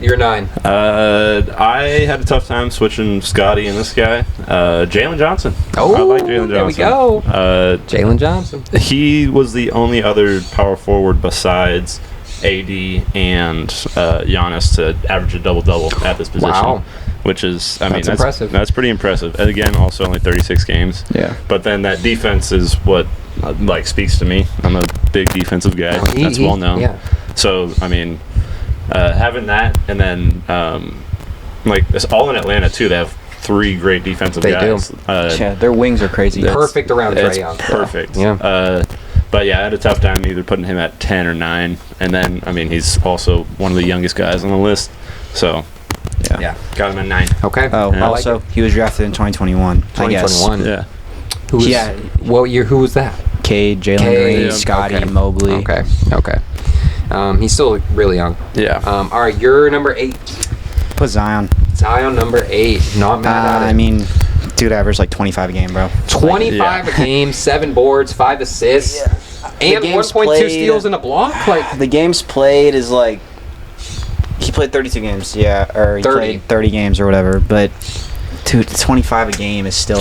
Your 9. I had a tough time switching Scotty and this guy, Jalen Johnson. Oh, I like Jalen Johnson. There we go. Jalen Johnson. He was the only other power forward besides AD and Giannis to average a double-double at this position. Wow. Which is, that's impressive. That's pretty impressive. And again, also only 36 games. Yeah. But then that defense is what speaks to me. I'm a big defensive guy. That's well known. Yeah. So having that, and then it's all in Atlanta too. They have 3 great defensive guys. Do. Their wings are crazy. Perfect around Trae Young. Perfect. Yeah. But yeah, I had a tough time either putting him at 10 or 9, and then he's also one of the youngest guys on the list. So yeah, got him at 9. Okay. Oh, yeah. Also he was drafted in 2021. 2021. Yeah. What year? Who was that? Cade, Jalen Green, Scotty, Mobley. Okay. He's still really young. Yeah. All right, you're number 8. Put Zion. Zion number 8. Not mad at it. I mean, dude averaged 25 a game, bro. 25 a game, 7 boards, 5 assists, and 1.2 steals and a block. The games played is he played 32 games, or he played 30 games or whatever. But dude, 25 a game is still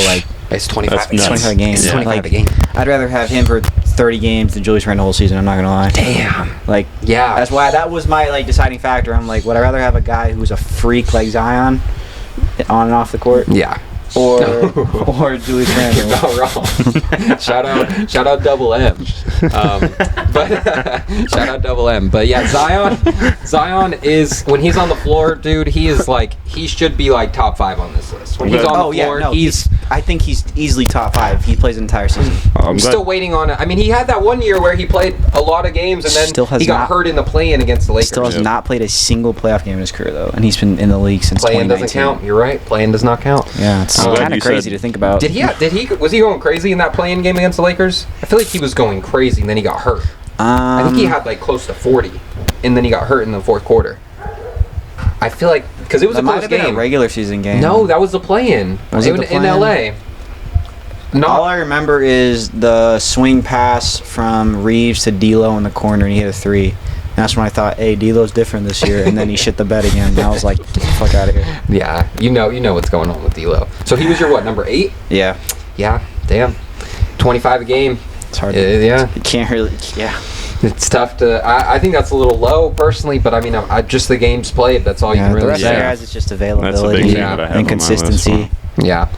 it's 25. It's 25 a game. It's 25 a game. I'd rather have him for 30 games than Julius Randle the whole season. I'm not gonna lie. Damn. Like, Yeah. that's why that was my like deciding factor. I'm like, would I rather have a guy who's a freak like Zion on and off the court, Yeah. or Julius You're Randle? not wrong. shout out Double M. But shout out Double M. But yeah, Zion is, when he's on the floor, dude, he should be like top 5 on this list. When he's on the floor, I think he's easily top 5. He plays an entire season. I'm still waiting on it. I mean, he had that one year where he played a lot of games and then he got hurt in the play-in against the Lakers. Still has not played a single playoff game in his career though, and he's been in the league since Play-in 2019. doesn't count. You're right. Play-in does not count. Yeah, it's I'm glad kind of you crazy said- to think about. Was he going crazy in that play-in game against the Lakers? I feel like he was going crazy and then he got hurt. I think he had like close to 40 and then he got hurt in the fourth quarter. I feel like, because it was a might close have been game. a regular season game. No, that was the play-in. Was it the in play-in? LA. All I remember is the swing pass from Reeves to D'Lo in the corner, and he hit a 3. And that's when I thought, hey, D'Lo's different this year. And then he shit the bed again. And I was like, get the fuck out of here. Yeah, you know what's going on with D'Lo. So he was your what, number 8? Yeah. Yeah, damn. 25 a game. It's hard. Yeah. You can't really, yeah. It's tough to. I think that's a little low personally, but I mean, I just the games played. That's all you can The really rest of say. the guys, it's just That's a big availability thing that I have and on my list. consistency. Yeah.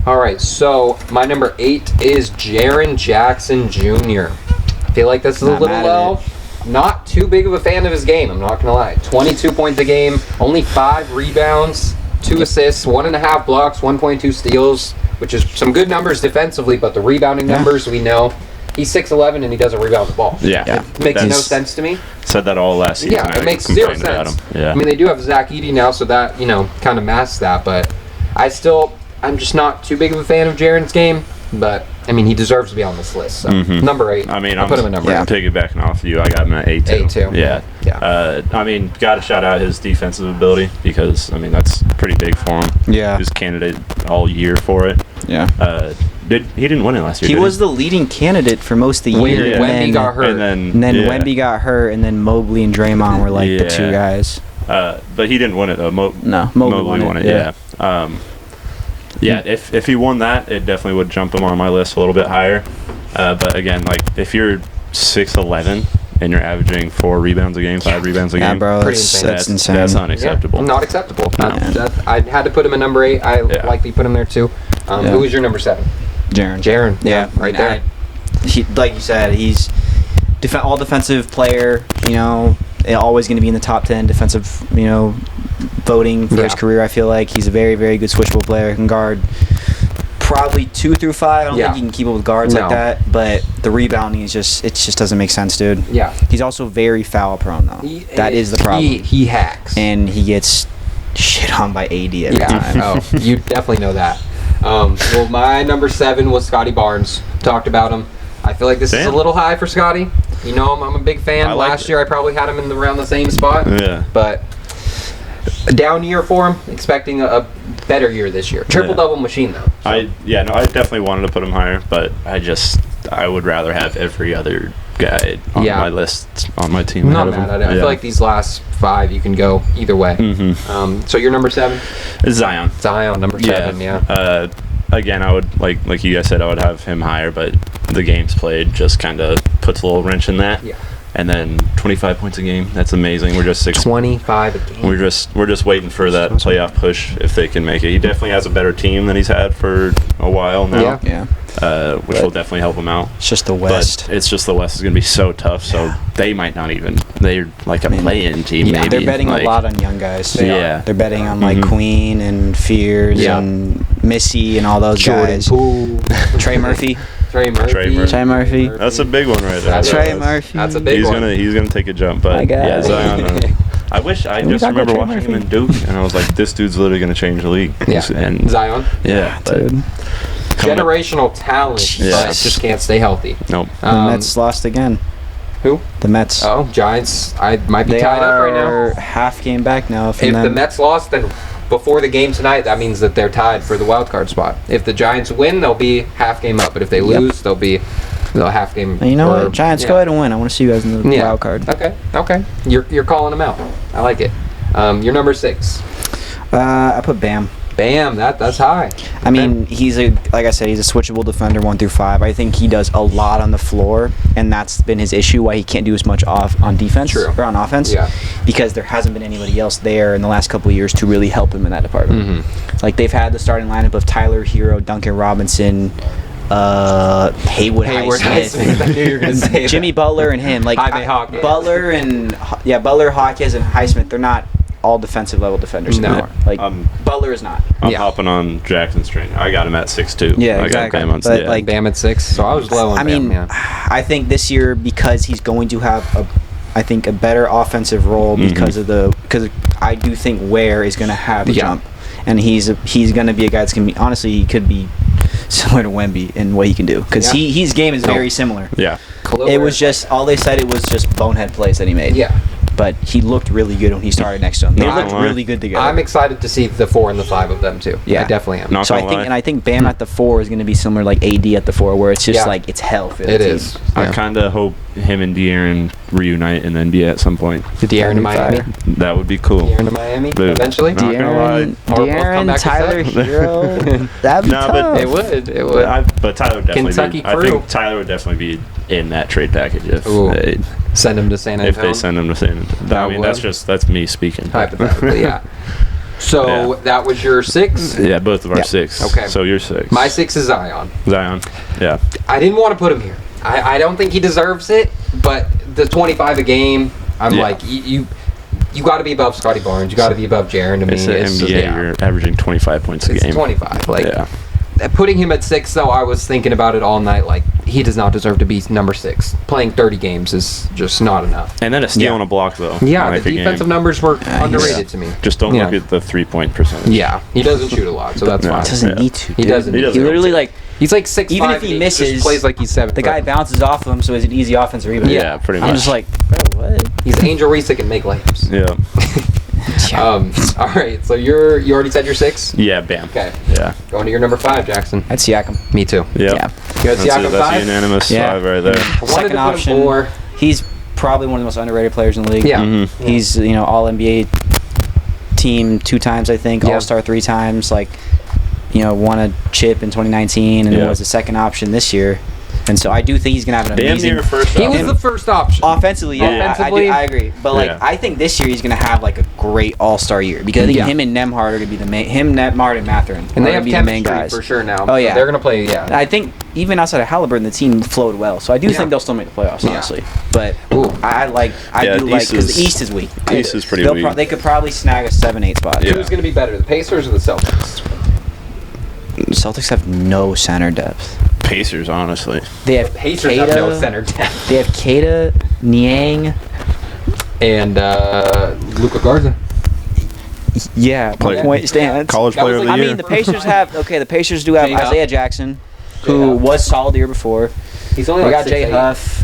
All right. So my number 8 is Jaren Jackson Jr. I feel like this is a Not little mad at low. Not too big of a fan of his game. I'm not gonna lie. 22 points a game, only 5 rebounds, 2 assists, 1.5 blocks, 1.2 steals, which is some good numbers defensively. But the rebounding numbers, we know. He's 6'11" and he doesn't rebound the ball. Yeah. It makes no sense to me. Said that all last season. Yeah, it I makes 0 complained about sense. him. Yeah. I mean, they do have Zach Edey now, so that, kind of masks that. But I'm just not too big of a fan of Jaren's game. But, I mean, he deserves to be on this list. So, number 8. I mean, I'll put him at number 8. I'm piggybacking off you. I got him at 8 too. 8 too. Yeah. Yeah. I mean, got to shout out his defensive ability because, I mean, that's pretty big for him. Yeah. He was candidate all year for it. Yeah. He didn't win it last year. He did was the leading candidate for most of the When year. Wemby got hurt. And then Wemby got hurt, and then Mobley and Draymond were like the 2 guys. But he didn't win it though. No, Mobley won it. Yeah. If he won that, it definitely would jump him on my list a little bit higher. But again, like if you're 6'11" and you're averaging 4 rebounds a game, 5 rebounds a game, bro, Pretty that's insane. insane. That's unacceptable. Yeah, not acceptable. No. I had to put him at number 8. I likely put him there too. Who was your number 7? Jaren. Yeah, right there. He, like you said, he's all defensive player. Always going to be in the top 10 defensive. Voting for his career. I feel like he's a very, very good switchable player. Can guard probably 2 through 5. I don't think he can keep up with guards like that. But the rebounding is just doesn't make sense, dude. Yeah. He's also very foul prone though. That is the problem. He hacks. And he gets shit on by AD every time. Oh, you definitely know that. Well, my number 7 was Scotty Barnes. Talked about him. I feel like this is a little high for Scotty. I'm a big fan. Last year I probably had him around the same spot. Yeah. But a down year for him. Expecting a better year this year. Triple-double machine, though. So. I definitely wanted to put him higher, but I would rather have every other guy on my list on my team. I'm not mad at it. I feel like these last 5 you can go either way. So you're number 7? Zion, number 7, yeah. Again, I would like you guys said, I would have him higher, but the games played just kind of puts a little wrench in that. Yeah. And then 25 points a game. That's amazing. We're just 25 a game. We're just waiting for that playoff push if they can make it. He definitely has a better team than he's had for a while now. Yeah. Which will definitely help him out. It's just the West. But it's just the West is going to be so tough. So they might not even. They're like a play-in team. Yeah, maybe they're betting a lot on young guys. Yeah. They're betting on Queen and Fears and Missy and all those guys. Poole. Trey Murphy. Trey Murphy. That's a big one right there. Trey Murphy. That's a big one. He's gonna take a jump, but yeah, Zion. I just remember watching him in Duke, and I was like, this dude's literally gonna change the league. Yeah. And Zion. Yeah, dude. Generational talent, but just can't stay healthy. Nope. The Mets lost again. Who? The Mets. Oh, Giants. I might be They tied up right now. are half game back now. If the Mets lost, then before the game tonight, that means that they're tied for the wild card spot. If the Giants win, they'll be half game up. But if they lose, they'll half game. And you know what? Giants, go ahead and win. I want to see you guys in the wild card. Okay. You're calling them out. I like it. You're number 6. I put Bam. Bam, that's high. I mean, like I said, he's a switchable defender 1 through 5. I think he does a lot on the floor, and that's been his issue why he can't do as much on defense or on offense. Yeah. Because there hasn't been anybody else there in the last couple of years to really help him in that department. Like they've had the starting lineup of Tyler Hero, Duncan Robinson, Haywood Highsmith. I knew you were gonna say Jimmy that. Butler and him. Like Jaime Hawkins. Butler, Hawkins, and Highsmith. They're not all defensive level defenders anymore. Like Butler is not. I'm hopping on Jackson's train. I got him at 6'2". Yeah, I exactly. Got Bam on, But, like, Bam at 6, so I was low on I Bam. mean, I think this year because he's going to have a better offensive role because I do think Ware is going to have a jump, and he's going to be a guy that's going to be honestly he could be similar to Wemby in what he can do because his game is very similar. Yeah. It was just all they said. It was just bonehead plays that he made. Yeah. But he looked really good when he started next to him. They looked really good together. I'm excited to see the 4 and the 5 of them too. Yeah. I definitely am. Not So gonna lie. I think Bam at the 4 is going to be similar like AD at the 4, where it's just like it's hell for the It team. is. I kind of hope him and De'Aaron reunite in the NBA at some point. De'Aaron to Miami. That would be cool. De'Aaron to Miami. Dude. Eventually. Not gonna lie. De'Aaron, Tyler Hero. That'd be Nah, but tough. It would. It would. But Tyler would definitely Kentucky be. I crew. think Tyler would definitely be in that trade package if Ooh. Send him to San if Antonio. they send him to San Antonio. That I mean, would. that's me speaking. Hypothetically, yeah. So that was your 6. Yeah, both of our Yeah. 6. Okay. So you're 6. My 6 is Zion. Zion. Yeah. I didn't want to put him here. I don't think he deserves it, but the 25 a game, I'm like, you got to be above Scotty Barnes. You got to be above Jaren to me. It's the NBA. You're averaging 25 points a It's game. 25. Like, Yeah. putting him at 6, though, I was thinking about it all night. Like, he does not deserve to be number 6. Playing 30 games is just not enough. And then a steal and a block though. Yeah, like the a defensive game. numbers were underrated to me. Just don't look at the 3-point percentage. Yeah, he doesn't shoot a lot, so that's No. fine. He doesn't Yeah. need to. He doesn't. He He doesn't. literally like He's like 6'5", even if he and misses, just plays like he's 7. the guy bounces off of him, so it's an easy offensive rebound. Yeah, pretty much. I'm just like, bro, what? He's Angel Reese that can make layups. Yeah. All right, so you already said your 6. Yeah. Bam. Okay, Yeah. going to your number 5, Jackson. That's Siakam. Me too. Yep. Yeah. You got Siakam That's 5. a unanimous Yeah. 5 right there. I wanted Second to put him option. 4. He's probably one of the most underrated players in the league. Yeah. Mhm. He's all NBA team 2 times, I think. Yeah. All-Star 3 times. Like, won a chip in 2019 and Yeah. was the second option this year. And so I do think he's gonna have an Damn amazing. near first He option. was the first option. Offensively, yeah, Offensively? I agree. But Yeah. I think this year he's gonna have like a great All-Star year because I think Yeah. him and Nemhard are gonna be the main. Him, Nemhard, and Mathurin And are they gonna have be the main chemistry guys for sure now. Oh, yeah. they're gonna play. Yeah. I think even outside of Halliburton, the team flowed well. So I do Yeah. think they'll still make the playoffs, Yeah. honestly. But Ooh. I Yeah, do the like East because is- the East is weak. East is pretty They'll weak. they could probably snag a 7-8 spot. Yeah. Who's gonna be better, the Pacers or the Celtics? Celtics have no center depth. Pacers, honestly. They have Pacers Keita, have no center depth. They have Keita, Niang. And Luka Garza. Yeah, point stands. College That player was of like- the I year. mean, the Pacers have the Pacers do have J-Huff. Isaiah Jackson, who J-Huff. was solid the year before. He's only They like got Jay 6'8". Huff.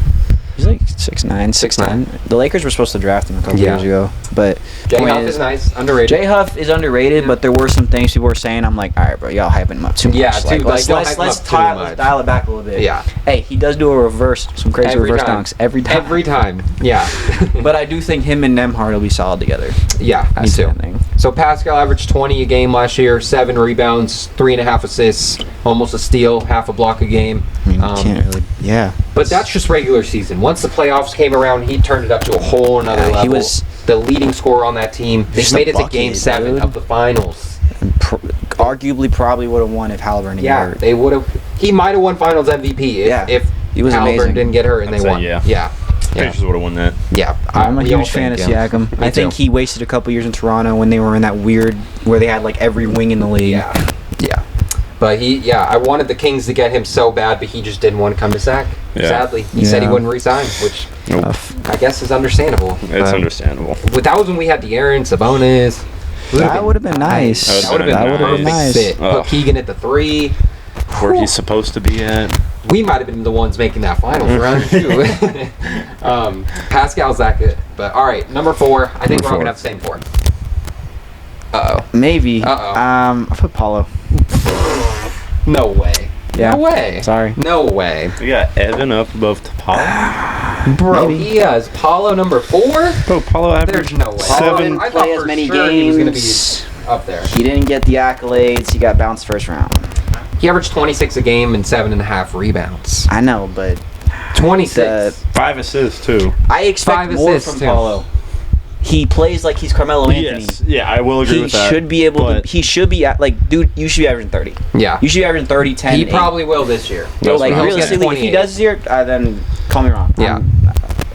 He's like 6'9", 6'10". The Lakers were supposed to draft him a couple Yeah. years ago, but Jay point Huff is nice, underrated. Jay Huff is underrated, but there were some things people were saying. I'm like, all right, bro, y'all hyping him up too much. Yeah, too, like, let's don't hype him let's up too much. dial it back a little bit. Yeah. Hey, he does do some crazy Every reverse time. dunks every time. Every time. Yeah. But I do think him and Nemhard will be solid together. yeah, me That's too. the thing. So Pascal averaged 20 a game last year, 7 rebounds, 3.5 assists, almost a steal, half a block a game. I mean, can't really. Yeah. But that's just regular season. Once the playoffs came around, he turned it up to a whole another Yeah, level. he was the leading scorer on that team. They Just made a it to Game bucket, 7 dude. of the finals. Arguably, probably would have won if Halliburton didn't get Yeah, hurt. they would have. He might have won Finals MVP if He was Halliburton amazing. didn't get hurt and I'd they say won. yeah. yeah, Pacers would have won that. yeah. I'm a we all huge fan of think, yeah. Siakam. Me I think too. he wasted a couple years in Toronto when they were in that weird where they had like every wing in the league. Yeah, yeah. But I wanted the Kings to get him so bad, but he just didn't want to come to Sac. Yeah. Sadly, he said he Yeah. wouldn't resign, which Nope. I guess is understandable. It's understandable. But that was when we had De'Aaron, Sabonis. That would have been nice. That would've been That would have been nice. nice. Fit. Put Ugh. Keegan at the 3. Where he's supposed to be at. We might have been the ones making that finals run too. Pascal's that good. But all right, number 4. I think Number we're all gonna 4. have the same 4. Uh Maybe. Uh-oh. I put Paulo. oh. No way. Yeah. No way. Sorry. No way. We got Evan up above Paulo. Bro, Maybe. he has Paulo number 4? Bro, Paulo averaged There's no way. seven. I thought for sure he was gonna be up there. He didn't get the accolades. He got bounced first round. He averaged 26 a game and 7.5 rebounds. I know, but 26. 5 assists too. I expect 5 more assists, from too. Paulo. He plays like he's Carmelo Anthony. Yes. Yeah, I will agree He with that. should be able to. but He should be at, like, dude, you should be averaging 30. Yeah. You should be averaging 30, 10. He 8. probably will this year. Yo, like, He'll get realistically, if he 28. does this year, then call me wrong. Yeah.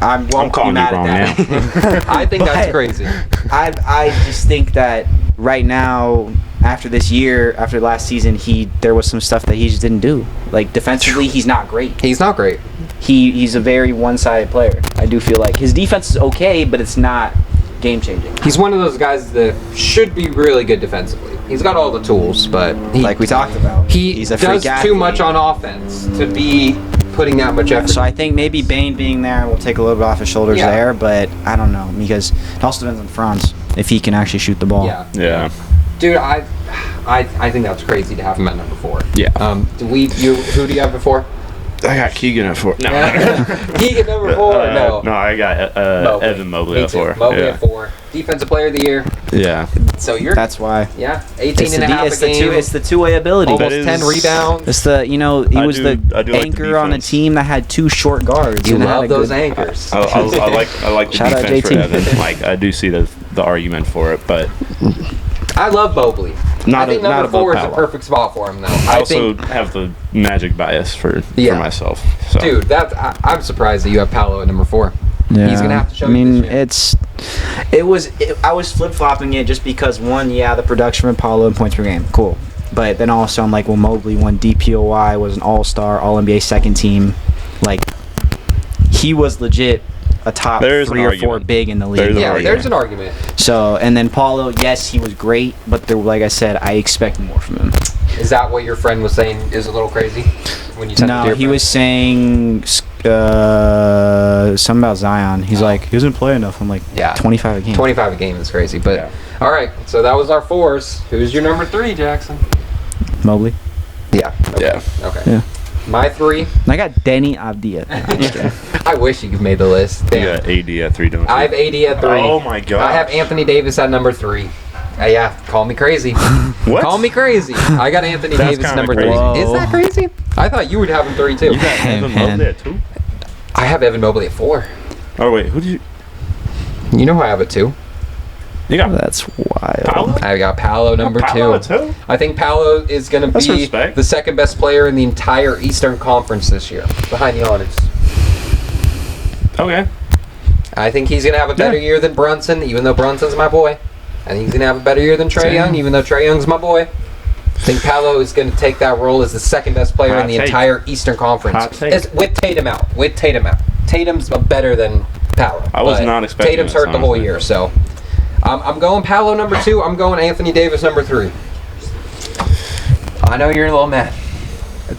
I'm won't be calling you mad wrong at that. I think that's But crazy. I just think that right now, after this year, after last season, there was some stuff that he just didn't do. Like, defensively, he's not great. He's not great. He's a very one-sided player. I do feel like his defense is okay, but it's not game-changing. He's one of those guys that should be really good defensively. He's got all the tools, but Like we talked about, he's a freak athlete. Too much on offense to be putting that much effort. So I think maybe Bane being there will take a little bit off his shoulders there, but I don't know, because it also depends on Franz if he can actually shoot the ball. Yeah. Dude, I think that's crazy to have him at number 4. Yeah. Who do you have before? I got Keegan at 4. No. Keegan number 4. No. No, I got Evan Mobley Me at too. 4. Mobley yeah. at 4. Defensive player of the year. Yeah. So you're. That's why. Yeah. 18 and a half It's a game. the two-way ability. Almost That is- 10 rebounds. It's the he I was do like the anchor on a defense. team that had 2 short guards. You and had love a those good- anchors. I like the Shout out defense for JT. Evan. Like, I do see the argument for it, but I love Mobley. Not I think not number above 4 is a Paolo. perfect spot for him, though. I also think, have the magic bias for Yeah. myself. So. dude, I'm surprised that you have Paolo at number 4. Yeah. He's gonna have to show I mean, you this year. I was flip-flopping it just because, one, the production from Paulo and points per game, cool. But then also I'm like, well, Mobley won DPOY, was an all-star, all-NBA second team. Like, he was legit a top There's 3 an or 4 argument. big in the league. There's an Yeah, argument. there's an argument. So, and then Paulo, yes, he was great, but like I said, I expect more from him. Is that what your friend was saying is a little crazy? When you sent it to No, your he friend? was saying something about Zion. He's like, he doesn't play enough. I'm like, Yeah. 25 a game. 25 a game is crazy. But, Yeah. all right, so that was our 4s. Who's your number 3, Jackson? Mobley. Yeah. Okay. Yeah. Okay. Yeah. My 3. And I got Denny Avdia. I wish you could made the list. You Damn. got AD at 3, don't you? I have 80 at 3. Oh my god. I have Anthony Davis at number 3. Yeah, call me crazy. What? Call me crazy. I got Anthony That's Davis kinda number 3. crazy. Whoa. Is that crazy? I thought you would have him 3 too. You got Evan Man. Mobley at 2? I have Evan Mobley at 4. Oh wait, who did you? You know who I have at 2? You got That's wild. Paolo? I got Paolo number Paolo 2. at 2? I think Paolo is going to That's be respect. the second best player in the entire Eastern Conference this year, behind Giannis. Okay. I think he's going to have a better Yeah. year than Brunson, even though Brunson's my boy. I think he's going to have a better year than Trae Same. Young, even though Trae Young's my boy. I think Paolo is going to take that role as the second best player in Hot the take. entire Eastern Conference. Hot take. With Tatum out. Tatum's better than Paolo. I was but not expecting Tatum's this, hurt the whole honestly. year, so I'm going Paolo number 2. I'm going Anthony Davis number 3. I know you're a little mad.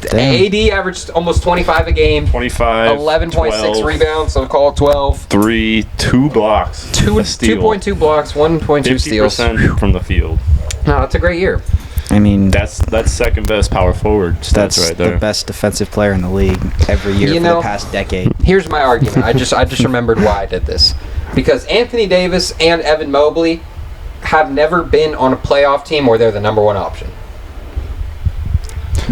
Damn. AD averaged almost 25 a game, 25, 11.6 12, rebounds, so call it 12. 3, 2 blocks. a steal. 2.2 blocks, 1.2 steals. 50% from the field. No, that's a great year. I mean, That's second best power forward stats that's right there. the best defensive player in the league every year You for know- the past decade. Here's my argument. I just remembered why I did this. Because Anthony Davis and Evan Mobley have never been on a playoff team where they're the number 1 option.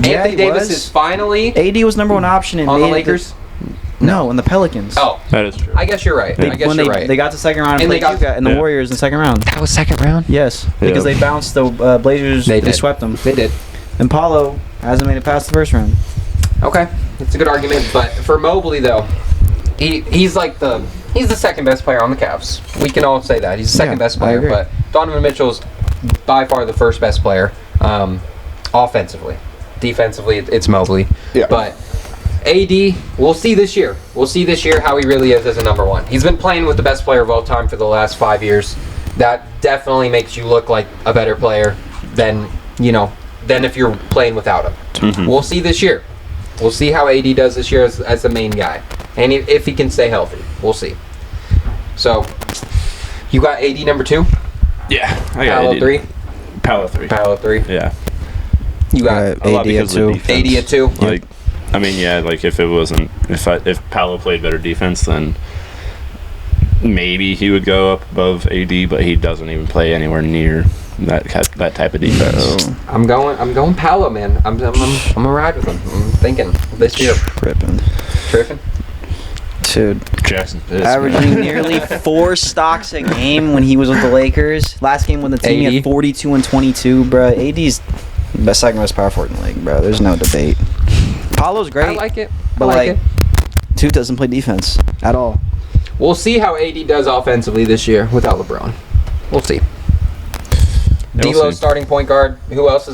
Yeah, Anthony he Davis was. is finally AD was number 1 option and on the made it Lakers. No, in the Pelicans. Oh, That is true. I guess you're right. I guess when you're they, right. they got to second round and And they played got- Utah and the Yeah. Warriors in the second round. That was second round? Yes, because Yeah. they bounced the Blazers. They They did. swept them. They did. And Paulo hasn't made it past the first round. Okay, that's a good argument. But for Mobley, though, he's the second best player on the Cavs. We can all say that he's the second Yeah, best I player. agree. But Donovan Mitchell's by far the first best player, offensively. Defensively, it's Mobley. Yeah. But AD, we'll see this year. We'll see this year how he really is as a number 1. He's been playing with the best player of all time for the last 5 years. That definitely makes you look like a better player than if you're playing without him. Mhm. We'll see this year. We'll see how AD does this year as the main guy. And if he can stay healthy. We'll see. So, you got AD number 2? Yeah. I got Paolo AD. 3? Paolo 3. Paolo 3. Yeah. You got A lot because of the defense. 80 at 2? Like, I mean, yeah, like if Paolo played better defense, then maybe he would go up above AD, but he doesn't even play anywhere near that type of defense. I'm going Paolo, man. I'm gonna ride with him. I'm thinking this year. Tripping. Dude, Jackson's pissed. averaging nearly 4 stocks a game when he was with the Lakers. Last game with the team, he had 42 and 22, bro. AD's the second most power forward in the league, bro. There's no debate. Paolo's great. I like it. But Dude doesn't play defense at all. We'll see how AD does offensively this year without LeBron. We'll see. D'Lo starting point guard. Who else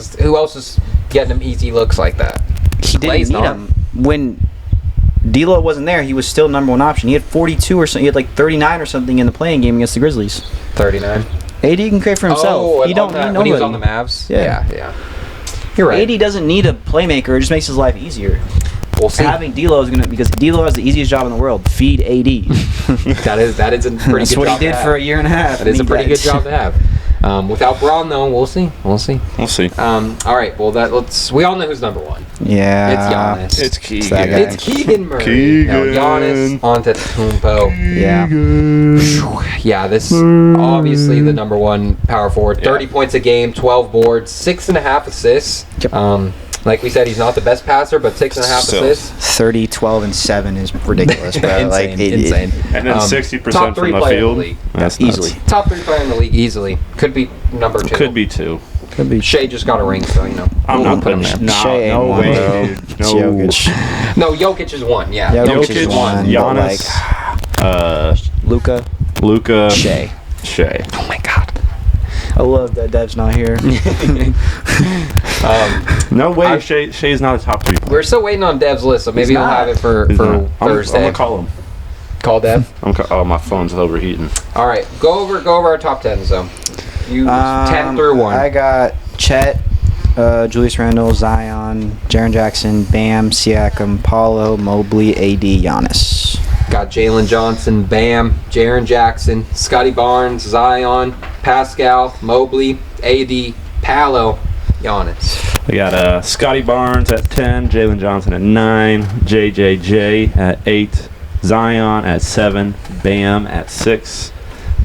is getting him easy looks like that? He didn't Clay's need not. him. When D'Lo wasn't there, he was still number one option. He had 42 or something. He had like 39 or something in the playing game against the Grizzlies. 39. AD can create for himself. Oh, he don't need when nobody. he was on the Mavs. Yeah. You're right. AD doesn't need a playmaker. It just makes his life easier. We'll see. Having D'Lo is because D'Lo has the easiest job in the world. Feed AD. that is a pretty That's good what job he did to for have. a year and a half. That is a pretty good job to have. Without Braun, though, we'll see. We'll see. All right. Well, we all know who's number one. Yeah. It's Giannis. It's Keegan. that guy. It's Keegan Murray. Keegan. No, Giannis Antetokounmpo. Yeah. Yeah, this obviously the number one power forward. 30 points a game, 12 boards, 6.5 assists. Yep. Like we said, he's not the best passer, but 6.5 Still. assists. 30, 12, and 7 is ridiculous, bro. Insane. And then 60% top from 3 the player in field. the league. That's Easily. nuts. Top 3 player in the league easily. Could be number 2. Could be 2. Could be. Shea just got a ring, so I'm we'll not put him putting there. Shea ain't no one, way, bro. dude. It's No. Jokic. No, Jokic is 1. Yeah, Jokic is one. Giannis, Luka, Shea. Oh my God. I love that Dev's not here. No way. Shea's not a top 3 player. We're still waiting on Dev's list, so maybe He's we'll not. have it for He's not. Thursday. I'm gonna call him. Call Dev. Oh, my phone's overheating. All right, go over our top 10s though. You 10 through 1. I got Chet, Julius Randle, Zion, Jaren Jackson, Bam, Siakam, Paolo, Mobley, AD, Giannis. Got Jalen Johnson, Bam, Jaren Jackson, Scotty Barnes, Zion, Pascal, Mobley, AD, Paolo, Giannis. I got Scotty Barnes at 10, Jalen Johnson at 9, JJJ at 8, Zion at 7, Bam at 6,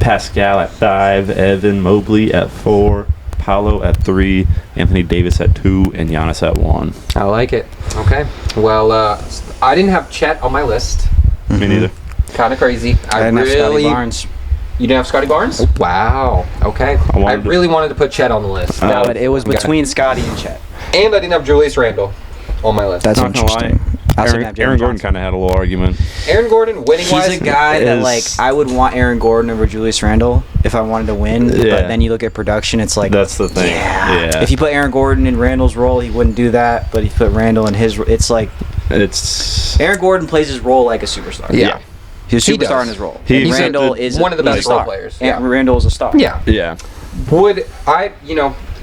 Pascal at 5, Evan Mobley at 4, Paolo at 3, Anthony Davis at 2, and Giannis at 1. I like it. Okay. Well, I didn't have Chet on my list. Me neither. Kind of crazy. I didn't have Scotty Barnes. You didn't have Scotty Barnes? Wow. Okay. I really wanted to put Chet on the list. No, but it was Okay. between Scotty and Chet. And I didn't have Julius Randle on my list. That's Not gonna interesting. I also didn't have Aaron Jaren Gordon Johnson. kind of had a little argument. Aaron Gordon, winning wise, He's a guy that, is- like, I would want Aaron Gordon over Julius Randle if I wanted to win. Yeah. But then you look at production, it's like, That's the thing. Yeah. if you put Aaron Gordon in Randle's role, he wouldn't do that. But if you put Randle in his, it's like It's Aaron Gordon plays his role like a superstar. Yeah. He's a He superstar does. in his role. He's And Randle the- is one of the he's a best role star. players. And Yeah. Randle is a star. Yeah. yeah. Would I,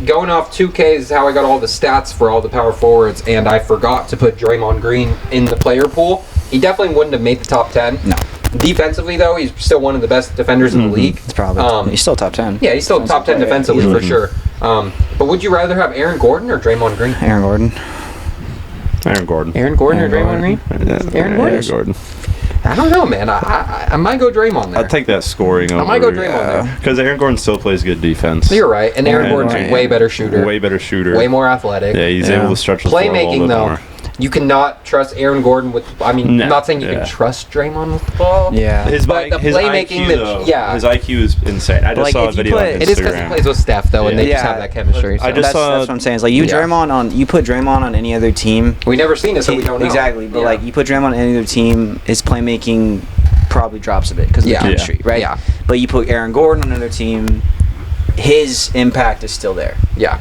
going off 2K is how I got all the stats for all the power forwards, and I forgot to put Draymond Green in the player pool. He definitely wouldn't have made the top 10. No, Defensively, though, he's still one of the best defenders in the league. it's probably he's still top 10. Yeah, he's still top 10 player. defensively for sure. But would you rather have Aaron Gordon or Draymond Green? Aaron Gordon. Aaron Gordon. Aaron Gordon or Aaron Draymond Green? Aaron Gordon. Gordon. I don't know, man. I might go Draymond there. I'd take that scoring over. I might go Draymond there. Because Aaron Gordon still plays good defense. You're right, and Aaron And Gordon's a right. way better shooter. Way better shooter. Way more athletic. Yeah, he's able to stretch the floor a little Playmaking, bit though, more. you cannot trust Aaron Gordon with. I mean, No, I'm not saying you yeah. can trust Draymond with the ball. Yeah. But the playmaking IQ, that- though, yeah. his IQ is insane. I just Like, saw a if you video on put- Instagram. It is because he plays with Steph, though, and they just Yeah. have that chemistry. So. I just that's saw- what I'm saying. It's like you Yeah. you put Draymond on any other team. we never seen it, so we don't know. Exactly, but Yeah. like you put Draymond on any other team, his playmaking probably drops a bit because of Yeah. the chemistry, right? Yeah. But you put Aaron Gordon on another team, his impact is still there. Yeah.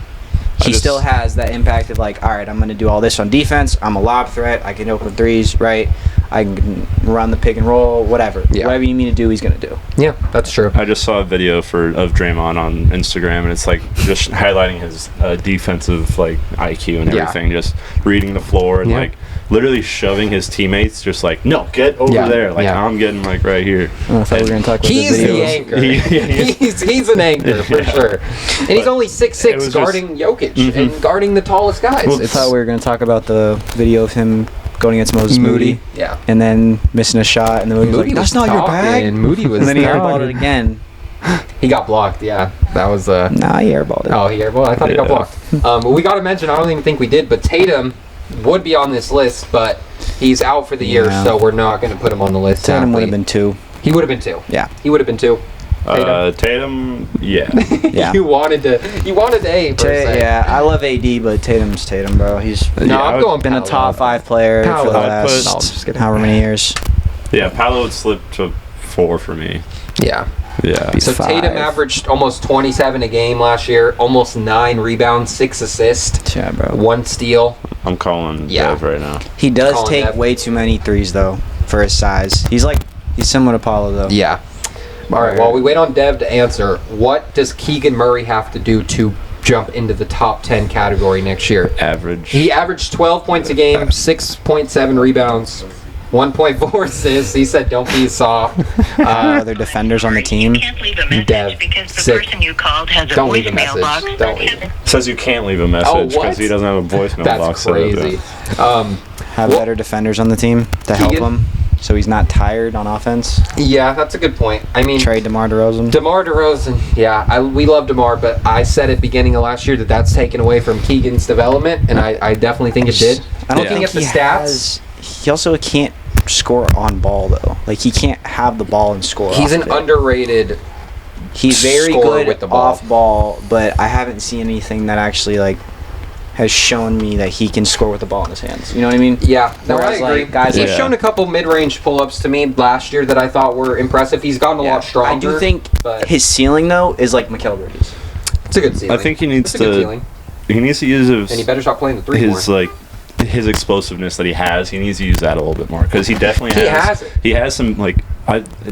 He still has that impact of like, all right, I'm going to do all this on defense. I'm a lob threat. I can open threes, right? I can run the pick and roll, whatever. Yeah. Whatever you need to do, he's going to do. Yeah, that's true. I just saw a video of Draymond on Instagram, and it's like just highlighting his defensive like IQ and Yeah. everything, just reading the floor and Yeah. like literally shoving his teammates, just like no, get over Yeah. there, like Yeah. I'm getting like right here. I thought we were going to talk about He's the the videos. anchor. He's an anchor for sure, and he's only It 6'6", was just- guarding Jokic and guarding the tallest guys. I thought we were going to talk about the video of him going against Moses Moody. Yeah. And then missing a shot, and then Moody was like, "That's not your bag." And Moody was And then he talking. airballed it again. He got blocked. Yeah. That was Nah, he airballed it. Oh, he airballed. I thought he got blocked. We got to mention. I don't even think we did, but Tatum would be on this list, but he's out for the year, so we're not going to put him on the list. Tatum would have been 2. He would have been 2. Yeah. He would have been 2. Tatum, yeah. Yeah. You wanted A per se. Yeah, I love AD, but Tatum's Tatum, bro. He's I'm going been a Paolo. top 5 player Paolo. for the I'd put- last however many years. Yeah, Paolo would slip to 4 for me. Yeah. Yeah. He's So 5. Tatum averaged almost 27 a game last year, almost 9 rebounds, 6 assists, Yeah, bro. 1 steal. I'm calling Yeah. Dev right now. He does Calling take that. way too many threes, though, for his size. He's similar to Paulo, though. Yeah. All right. While we wait on Dev to answer, what does Keegan Murray have to do to jump into the top 10 category next year? Average. He averaged 12 points a game, 6.7 rebounds, 1.4 assists. He said, "Don't be soft." Other defenders on the team. You can't leave a message Dev, because the sick. person you called has a Don't leave a voicemail box. message. Don't leave it. Says you can't leave a message what? because he doesn't have a voicemail box. That's set up yet. crazy. Have Well- better defenders on the team to help Keegan? him, so he's not tired on offense. Yeah, that's a good point. I mean, Trade DeMar DeRozan. DeMar DeRozan, yeah, we love DeMar, but I said at beginning of last year that's taken away from Keegan's development, and I definitely think it did. I don't Yeah. think Looking he at the stats, He also can't score on ball, though. He can't have the ball and score. he's off an of it. underrated. He's very scorer good with the ball. off ball, but I haven't seen anything that actually has shown me that he can score with the ball in his hands. You know what I mean? Yeah, no, I Whereas, agree. guys He's Yeah. shown a couple mid-range pull-ups to me last year that I thought were impressive. He's gotten a lot stronger. I do think but his ceiling though is like Mikal Bridges. it's a good ceiling. I think he needs It's a good to. ceiling. He needs to use And he better stop playing the 3 more. his explosiveness that he has. He needs to use that a little bit more because he definitely He has. has it. He has some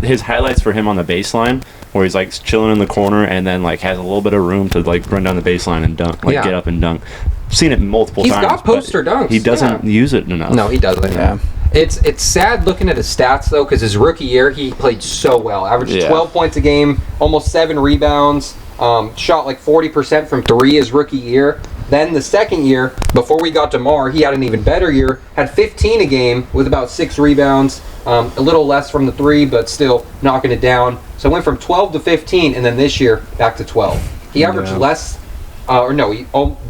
his highlights for him on the baseline where he's chilling in the corner and then has a little bit of room to run down the baseline and dunk, Yeah. get up and dunk. Seen it multiple He's times. got but poster dunks, He doesn't yeah. use it enough. No, he doesn't. Yeah. It's sad looking at his stats though, because his rookie year he played so well. Averaged Yeah. 12 points a game, almost 7 rebounds, shot 40% from 3 his rookie year. Then the second year, before we got DeMar, he had an even better year. Had 15 a game with about 6 rebounds, a little less from the 3, but still knocking it down. So it went from 12 to 15, and then this year back to 12. He averaged less.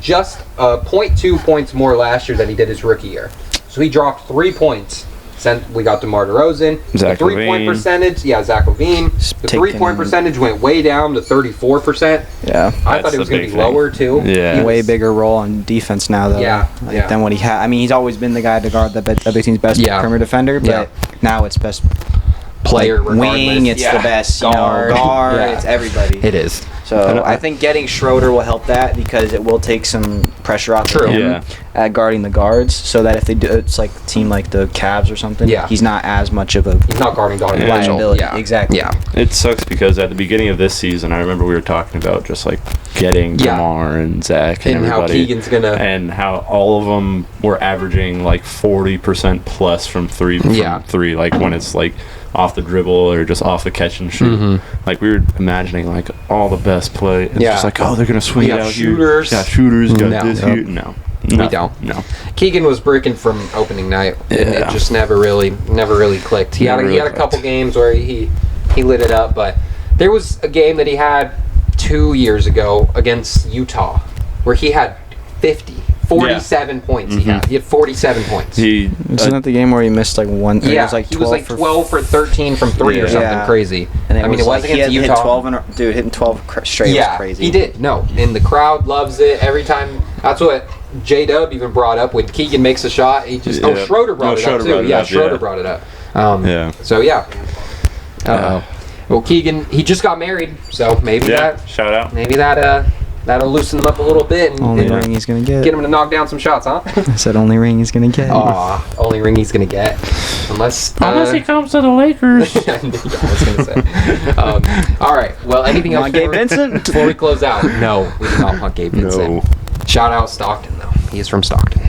Just 0.2 points more last year than he did his rookie year. So he dropped 3 points since we got DeMar DeRozan. Zach The 3-point LaVine. percentage, Zach LaVine. The taking- 3-point percentage went way down to 34%. Yeah. I That's thought it was the going to big be thing. lower too. Yeah. He Way was- bigger role on defense now, though. Yeah, yeah. Than what he had. I mean, he's always been the guy to guard the big team's best Yeah. perimeter defender, but Yeah. now it's best player wing. regardless. It's Yeah. the best Guard. guard. Yeah. It's everybody. It is. So I think getting Schroeder will help that because it will take some pressure off True. of him Yeah. at guarding the guards, so that if they do, it's like a team like the Cavs or something. Yeah. He's not as much of a He's not guarding Donovan Yeah. Mitchell. liability. Yeah. Exactly. Yeah. It sucks because at the beginning of this season, I remember we were talking about just getting Yeah. DeMar and Zach and And how everybody, Keegan's gonna- and how all of them were averaging 40% plus from three. Yeah. When it's off the dribble or just off the catch and shoot. We were imagining all the best play. It's Yeah. just they're gonna swing We it got out shooters. here. Got shooters. Got No. this Yep. here. No. We No. don't. No. Keegan was breaking from opening night, and it Yeah. just never really clicked. He Never had really a couple clicked. games where he lit it up, but there was a game that he had 2 years ago against Utah where he had 47 points. He had 47 points. He. Isn't that the game where he missed one? yeah, it was 12 for 13 from 3 or Yeah. something Yeah. crazy. And I mean, it was he against had hit Utah. 12 dude, hitting 12 straight Yeah, was crazy. he did. No, and the crowd loves it every time. That's what J-Dub even brought up when Keegan makes a shot. He just Yeah. Schroeder brought it Schroeder up too. brought it Yeah, up, Schroeder yeah. brought it up. Yeah. So yeah. Well, Keegan, he just got married, so maybe Yeah. that Shout out. that'll loosen him up a little bit and, Only and ring he's gonna get. get him to knock down some shots, huh? I said only ring he's gonna get. Aw, only ring he's gonna get, unless he comes to the Lakers. I was gonna say. All right. Well, anything else? Want Gabe Vincent? Before we close out, no, we do not want Gabe Vincent. No. Shout out Stockton though. He is from Stockton.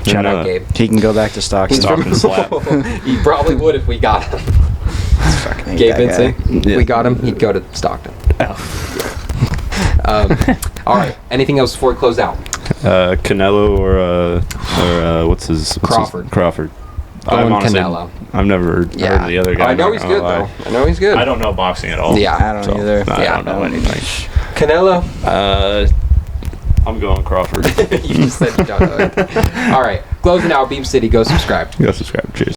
Shout out Gabe. He can go back to Stockton. He's Stockton slap. He probably would if we got him. Fucking hate Gabe that guy. Vincent. Yeah. We got him. He'd go to Stockton. All right. Anything else before we close out? Canelo or what's his Crawford. Crawford. Going Canelo. I've never heard of the other guy. I know I'm he's not good gonna lie. though. I know he's good. I don't know boxing at all. Yeah. I don't either. I Yeah. don't know anything. Canelo? I'm going Crawford. You just said John. All right. Closing out. Beam City. Go subscribe. Go subscribe. Cheers.